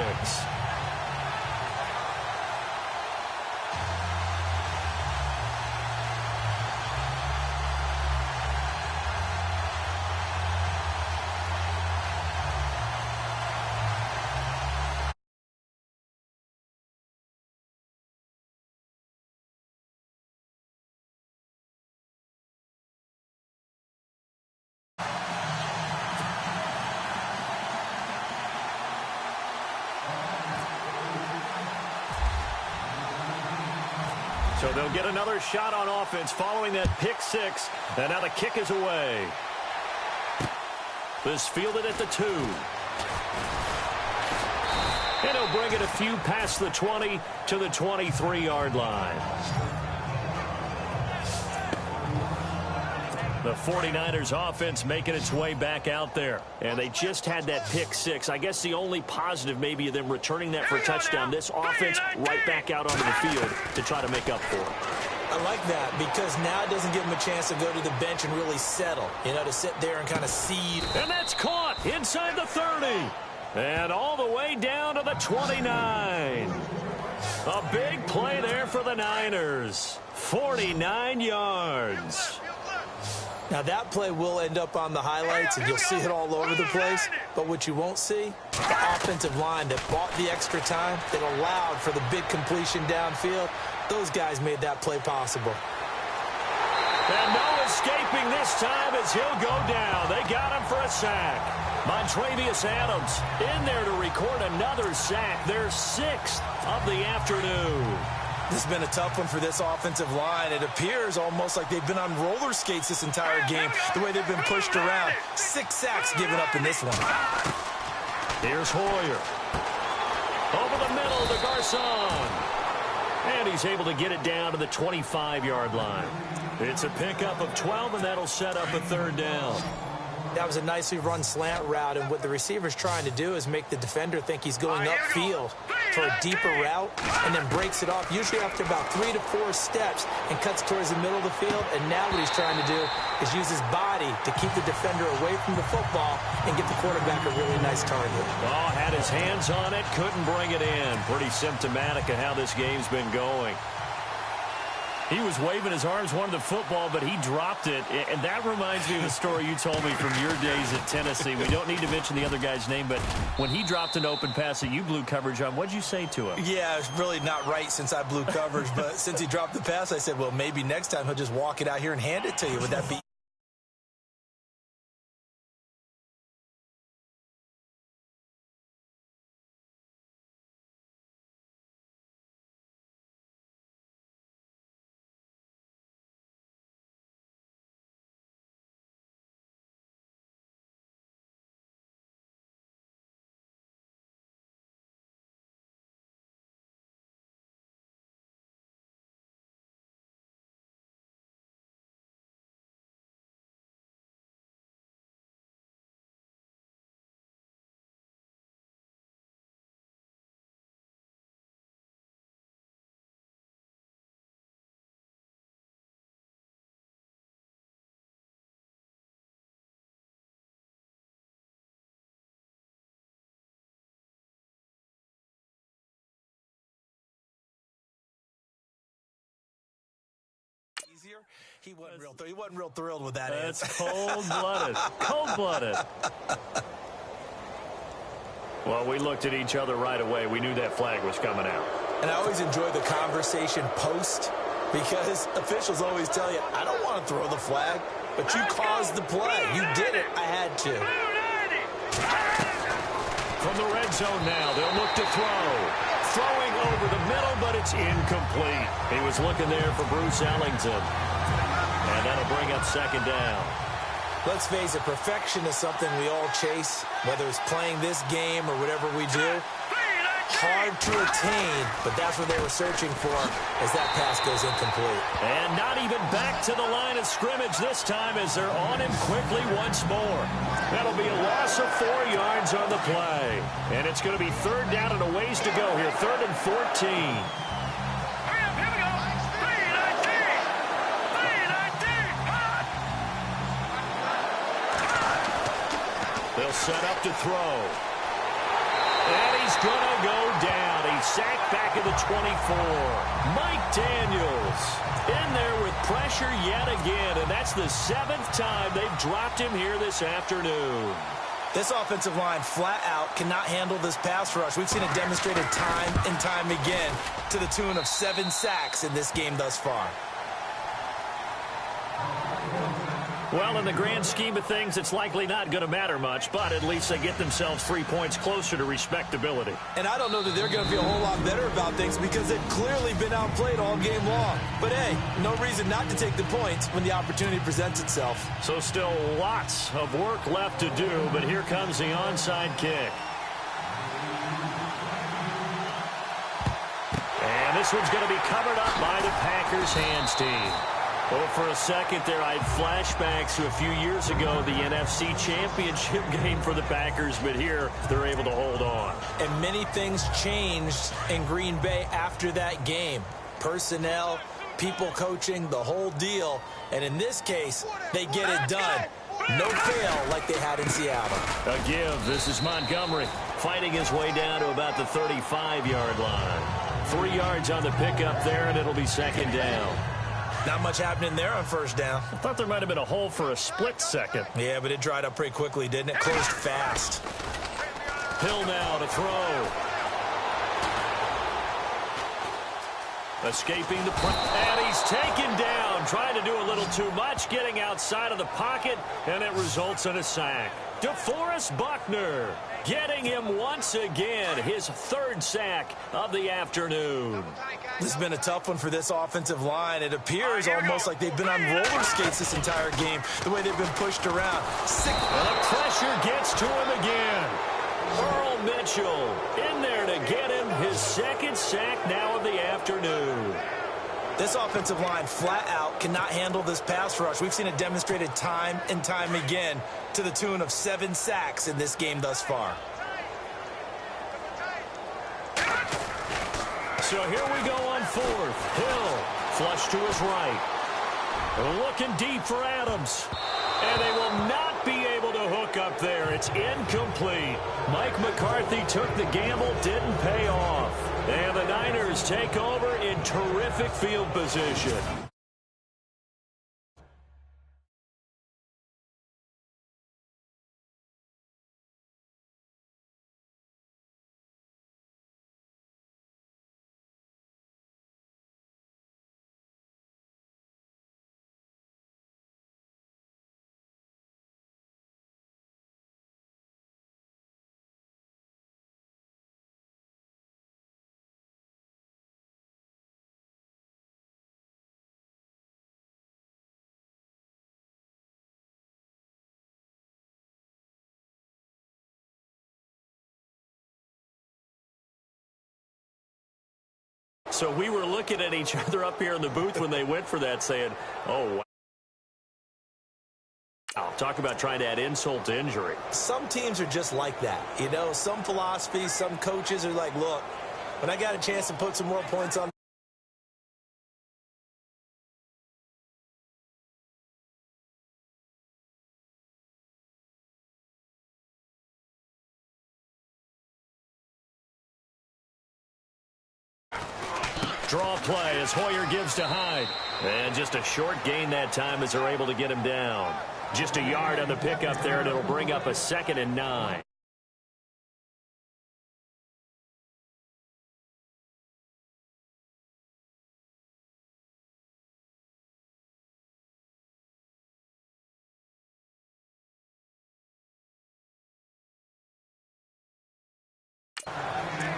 So they'll get another shot on offense following that pick-6. And now the kick is away. This fielded at the 2. And he'll bring it a few past the 20 to the 23-yard line. The 49ers offense making its way back out there. And they just had that pick-6. I guess the only positive maybe of them returning that for a touchdown. This offense right back out onto the field to try to make up for it. I like that because now it doesn't give them a chance to go to the bench and really settle. You know, to sit there and kind of seed. And that's caught inside the 30. And all the way down to the 29. A big play there for the Niners. 49 yards. Now, that play will end up on the highlights, and you'll see it all over the place. But what you won't see, the offensive line that bought the extra time, that allowed for the big completion downfield, those guys made that play possible. And no escaping this time as he'll go down. They got him for a sack. Montravius Adams in there to record another sack, their 6th of the afternoon. This has been a tough one for this offensive line. It appears almost like they've been on roller skates this entire game, the way they've been pushed around. 6 sacks given up in this one. Here's Hoyer. Over the middle to Garcon. And he's able to get it down to the 25-yard line. It's a pickup of 12, and that'll set up a 3rd down. That was a nicely run slant route, and what the receiver's trying to do is make the defender think he's going upfield for a deeper route, and then breaks it off, usually after about 3 to 4 steps, and cuts towards the middle of the field. And now what he's trying to do is use his body to keep the defender away from the football and get the quarterback a really nice target. Oh, had his hands on it, couldn't bring it in. Pretty symptomatic of how this game's been going. He was waving his arms, wanted the football, but he dropped it. And that reminds me of a story you told me from your days at Tennessee. We don't need to mention the other guy's name, but when he dropped an open pass that you blew coverage on, what'd you say to him? Yeah, it's really not right since I blew coverage, but since he dropped the pass, I said, well, maybe next time he'll just walk it out here and hand it to you. Would that be easier? He wasn't real thrilled with that answer. That's cold-blooded. Cold-blooded. Well, we looked at each other right away. We knew that flag was coming out. And I always enjoy the conversation post, because officials always tell you, I don't want to throw the flag, but you caused the play. You did it. I had to. From the red zone now, they'll look to throw. Throwing over the middle, but it's incomplete. He was looking there for Bruce Ellington. And that'll bring up 2nd down. Let's face it, perfection is something we all chase, whether it's playing this game or whatever we do. Hard to attain, but that's what they were searching for as that pass goes incomplete. And not even back to the line of scrimmage this time as they're on him quickly once more. That'll be a loss of 4 yards on the play. And it's going to be 3rd down and a ways to go here, 3rd and 14. They'll set up to throw. And he's going to go down. He's sacked back at the 24. Mike Daniels in there with pressure yet again. And that's the 7th time they've dropped him here this afternoon. This offensive line flat out cannot handle this pass rush. We've seen it demonstrated time and time again to the tune of 7 sacks in this game thus far. Well, in the grand scheme of things, it's likely not going to matter much, but at least they get themselves 3 points closer to respectability. And I don't know that they're going to feel a whole lot better about things because they've clearly been outplayed all game long. But, hey, no reason not to take the points when the opportunity presents itself. So still lots of work left to do, but here comes the onside kick. And this one's going to be covered up by the Packers hands team. Well, for a second there, I had flashbacks to a few years ago, the NFC Championship game for the Packers, but here they're able to hold on. And many things changed in Green Bay after that game. Personnel, people coaching, the whole deal. And in this case, they get it done. No fail like they had in Seattle. A give. This is Montgomery fighting his way down to about the 35-yard line. 3 yards on the pickup there, and it'll be 2nd down. Not much happening there on first down. I thought there might have been a hole for a split second. Yeah, but it dried up pretty quickly, didn't it? Closed fast. Hill now to throw. Escaping the press. And he's taken down. Trying to do a little too much. Getting outside of the pocket. And it results in a sack. DeForest Buckner getting him once again. His third sack of the afternoon. This has been a tough one for this offensive line. It appears almost like they've been on roller skates this entire game, the way they've been pushed around. And the pressure gets to him again. Earl Mitchell in there to get him his second sack now of the afternoon. This offensive line flat out cannot handle this pass rush. We've seen it demonstrated time and time again to the tune of 7 sacks in this game thus far. So here we go on fourth. Hill flush to his right. Looking deep for Adams. And they will not be able to hook up there. It's incomplete. Mike McCarthy took the gamble, didn't pay off. And the Niners take over in terrific field position. So we were looking at each other up here in the booth when they went for that saying, oh, wow. Talk about trying to add insult to injury. Some teams are just like that. You know, some philosophies, some coaches are like, look, when I got a chance to put some more points on Draw play as Hoyer gives to Hyde. And just a short gain that time as they're able to get him down. Just a yard on the pickup there, and it'll bring up a 2nd and 9.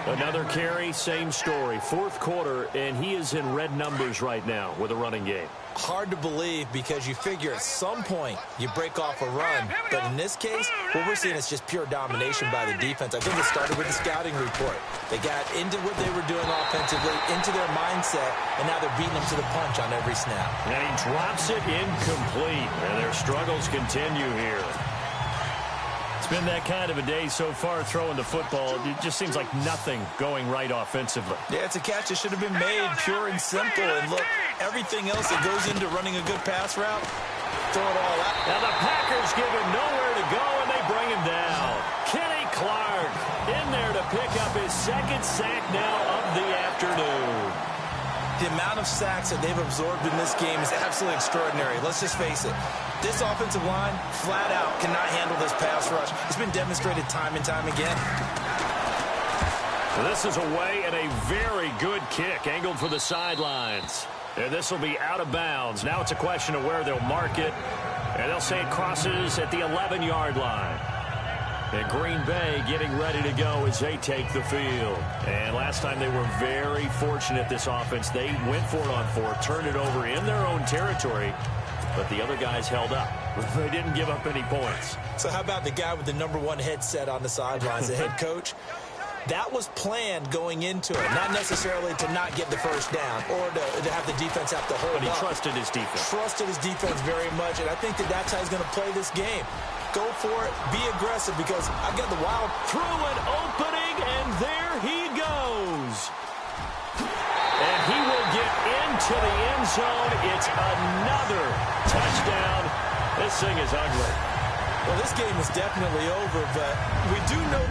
Another carry, same story. Fourth quarter, and he is in red numbers right now with a running game. Hard to believe because you figure at some point you break off a run. But in this case, what we're seeing is just pure domination by the defense. I think it started with the scouting report. They got into what they were doing offensively, into their mindset, and now they're beating them to the punch on every snap. And he drops it incomplete, and their struggles continue here. It's been that kind of a day so far throwing the football. It just seems like nothing going right offensively. Yeah, it's a catch that should have been made pure and simple. And look, everything else that goes into running a good pass route, throw it all out. Now the Packers give him nowhere to go, and they bring him down. Kenny Clark in there to pick up his 2nd sack now of the afternoon. The amount of sacks that they've absorbed in this game is absolutely extraordinary. Let's just face it. This offensive line, flat out, cannot handle this pass rush. It's been demonstrated time and time again. This is away and a very good kick, angled for the sidelines. And this will be out of bounds. Now it's a question of where they'll mark it. And they'll say it crosses at the 11-yard line. And Green Bay getting ready to go as they take the field. And last time they were very fortunate, this offense. They went for it on 4, turned it over in their own territory, but the other guys held up. They didn't give up any points. So how about the guy with the #1 headset on the sidelines, the head coach? That was planned going into it, not necessarily to not get the first down or to have the defense have to hold up. But he trusted his defense. Trusted his defense very much, and I think that's how he's going to play this game. Go for it, be aggressive, because I've got the wild. Through an opening, and there he goes. And he will get into the end zone. It's another touchdown. This thing is ugly. Well, this game is definitely over, but we do know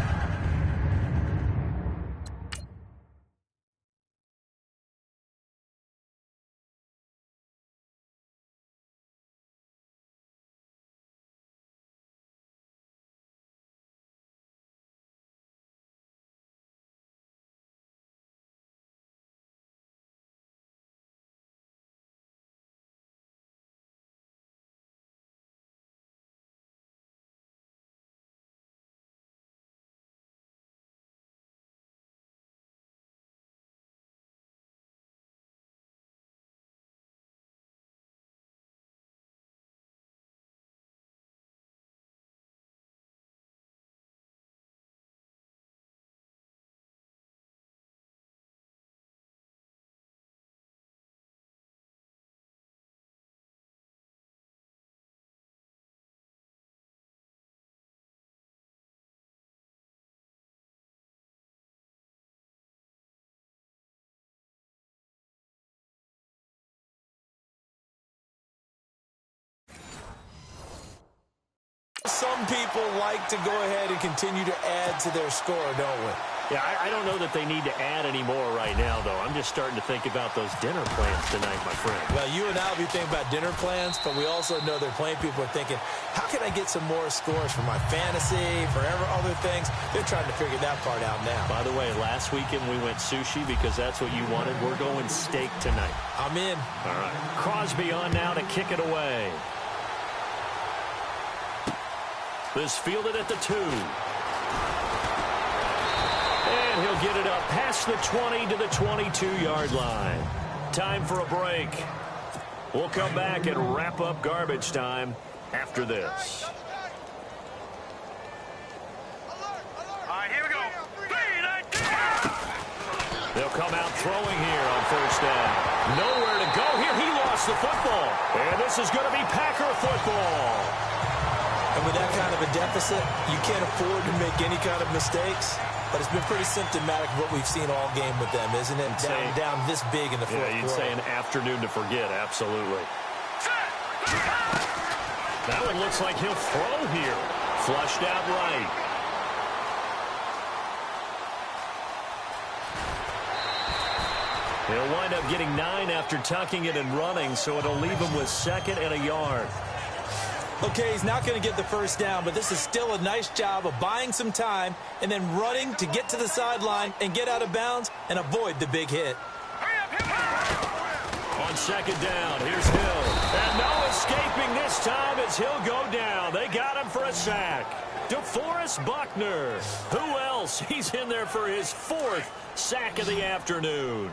Some people like to go ahead and continue to add to their score, don't we? Yeah, I don't know that they need to add any more right now, though. I'm just starting to think about those dinner plans tonight, my friend. Well, you and I will be thinking about dinner plans, but we also know they're playing people are thinking, how can I get some more scores for my fantasy, for other things? They're trying to figure that part out now. By the way, last weekend we went sushi because that's what you wanted. We're going steak tonight. I'm in. All right. Crosby on now to kick it away. This fielded at the 2. And he'll get it up past the 20 to the 22-yard line. Time for a break. We'll come back and wrap up garbage time after this. All right, here we go. They'll come out throwing here on first down. Nowhere to go here. He lost the football. And this is going to be Packer football. And with that kind of a deficit, you can't afford to make any kind of mistakes. But it's been pretty symptomatic of what we've seen all game with them, isn't it? Down this big in the fourth quarter. Yeah, you'd say an afternoon to forget, absolutely. That one looks like he'll throw here. Flushed out right. He'll wind up getting 9 after tucking it and running, so it'll leave him with 2nd and a yard. Okay, he's not going to get the first down, but this is still a nice job of buying some time and then running to get to the sideline and get out of bounds and avoid the big hit. On 2nd down, here's Hill. And no escaping this time as Hill go down. They got him for a sack. DeForest Buckner. Who else? He's in there for his 4th sack of the afternoon.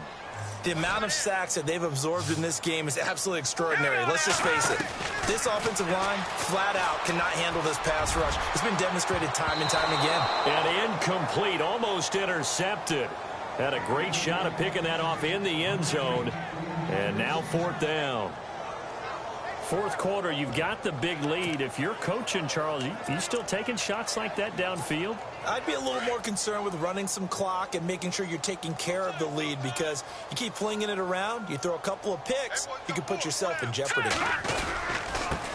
The amount of sacks that they've absorbed in this game is absolutely extraordinary. Let's just face it. This offensive line, flat out, cannot handle this pass rush. It's been demonstrated time and time again. And incomplete, almost intercepted. Had a great shot of picking that off in the end zone. And now 4th down. 4th quarter, you've got the big lead. If you're coaching, Charles, you still taking shots like that downfield? I'd be a little more concerned with running some clock and making sure you're taking care of the lead, because you keep flinging it around, you throw a couple of picks, you can put yourself in jeopardy.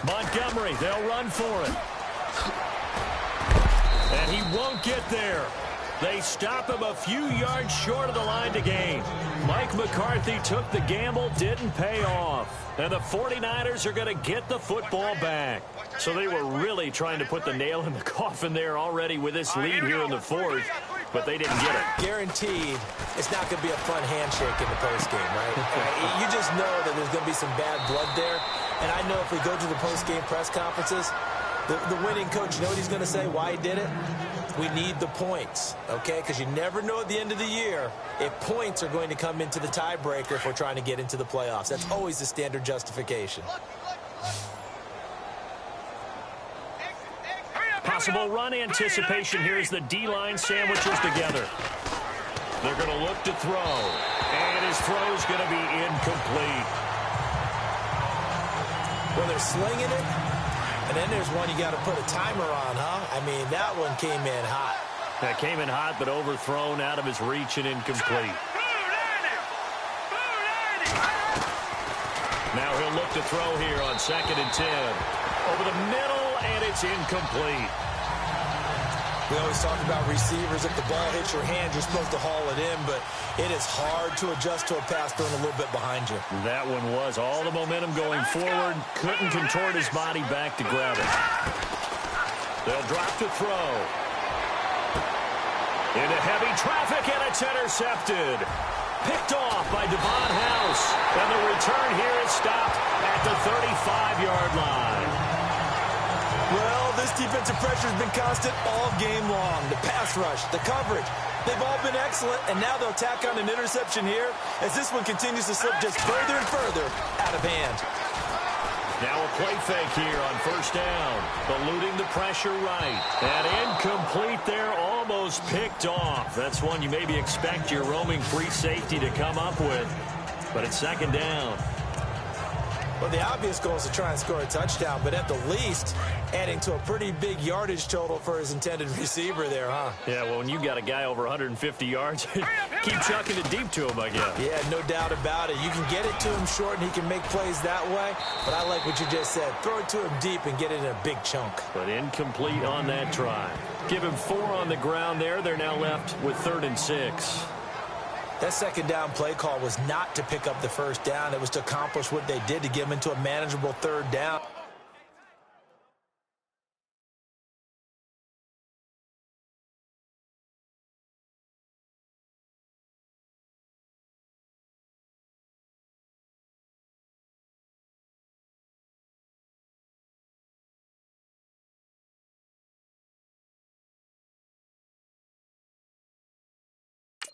Montgomery, they'll run for it. And he won't get there. They stop him a few yards short of the line to gain. Mike McCarthy took the gamble, didn't pay off. And the 49ers are going to get the football back. So they were really trying to put the nail in the coffin there already with this lead here in the 4th, but they didn't get it. Guaranteed it's not going to be a fun handshake in the postgame, right? You just know that there's going to be some bad blood there. And I know if we go to the postgame press conferences, the winning coach, you know what he's going to say, why he did it? We need the points, okay? Because you never know at the end of the year if points are going to come into the tiebreaker if we're trying to get into the playoffs. That's always the standard justification. Possible run anticipation here as the D-line sandwiches together. They're going to look to throw. And his throw's going to be incomplete. Well, they're slinging it. And then there's one you got to put a timer on, huh? I mean, that one came in hot. That came in hot, but overthrown, out of his reach, and incomplete. Now he'll look to throw here on 2nd and 10. Over the middle, and it's incomplete. We always talk about receivers. If the ball hits your hand, you're supposed to haul it in, but it is hard to adjust to a pass thrown a little bit behind you. That one was all the momentum going forward. Couldn't contort his body back to grab it. They'll drop to throw. Into heavy traffic, and it's intercepted. Picked off by Devon House. And the return here is stopped at the 35-yard line. Well, this defensive pressure has been constant all game long. The pass rush, the coverage, they've all been excellent, and now they'll tack on an interception here as this one continues to slip just further and further out of hand. Now a play fake here on first down. Eluding the pressure right. And incomplete there, almost picked off. That's one you maybe expect your roaming free safety to come up with. But it's 2nd down. Well, the obvious goal is to try and score a touchdown, but at the least, adding to a pretty big yardage total for his intended receiver there, huh? Yeah, well, when you've got a guy over 150 yards, keep chucking it deep to him, I guess. Yeah, no doubt about it. You can get it to him short, and he can make plays that way, but I like what you just said. Throw it to him deep and get it in a big chunk. But incomplete on that try. Give him 4 on the ground there. They're now left with 3rd and 6. That second down play call was not to pick up the first down. It was to accomplish what they did to get him into a manageable 3rd down.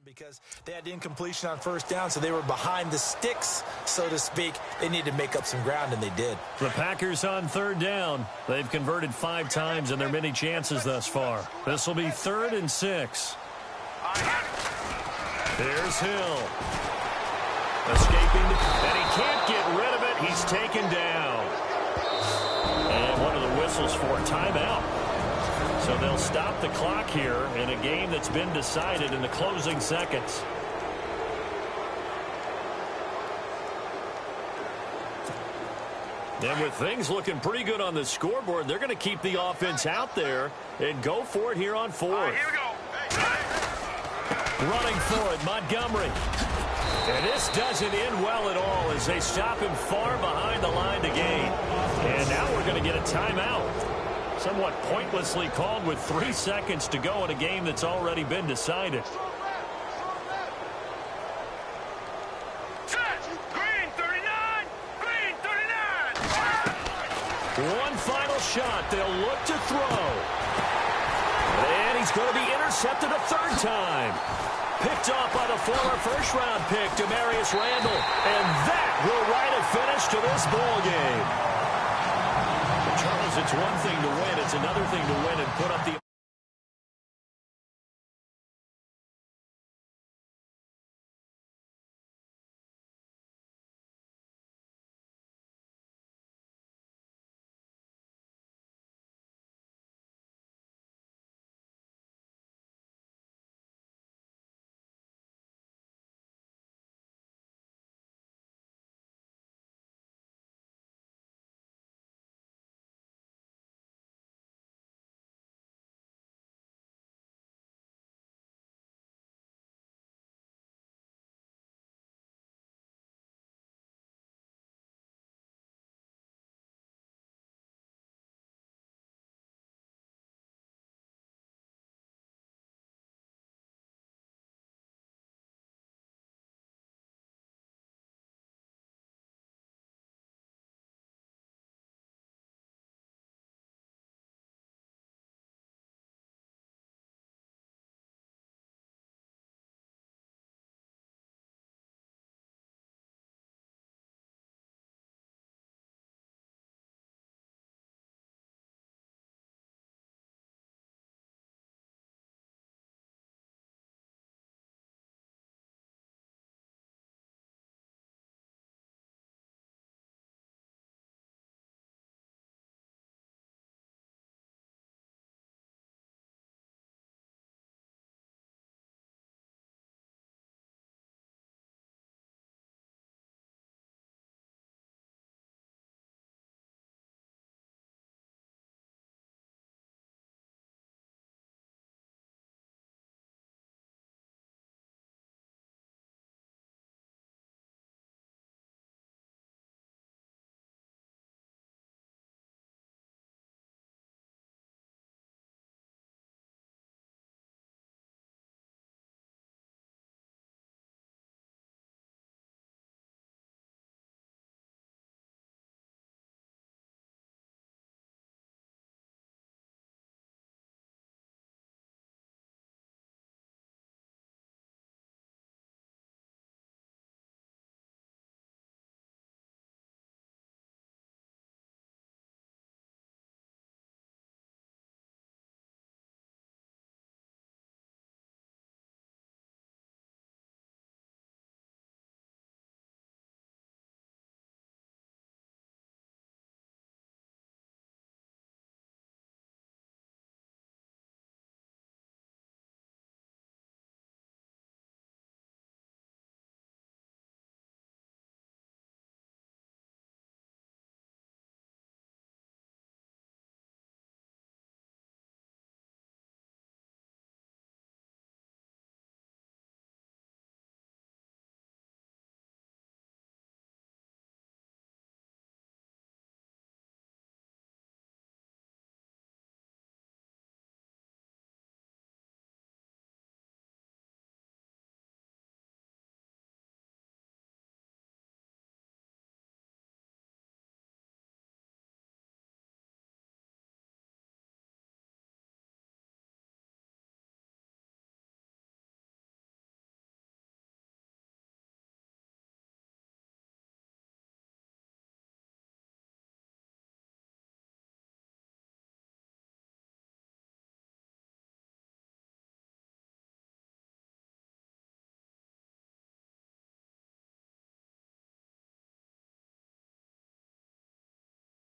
Because they had incompletion on first down, so they were behind the sticks, so to speak. They needed to make up some ground, and they did. The Packers on 3rd down. They've converted 5 times in their many chances thus far. This will be 3rd and 6. There's Hill. Escaping, and he can't get rid of it. He's taken down. And one of the whistles for a timeout. So they'll stop the clock here in a game that's been decided in the closing seconds. And with things looking pretty good on the scoreboard, they're going to keep the offense out there and go for it here on 4th. Here we go. Running for it, Montgomery. And this doesn't end well at all as they stop him far behind the line to gain. And now we're going to get a timeout. Somewhat pointlessly called with 3 seconds to go in a game that's already been decided. Green 39! Green 39! One final shot. They'll look to throw. And he's going to be intercepted a 3rd time. Picked off by the former first-round pick, Demarius Randall. And that will write a finish to this ball game. Charles, it's one thing to win. It's another thing to win and put up the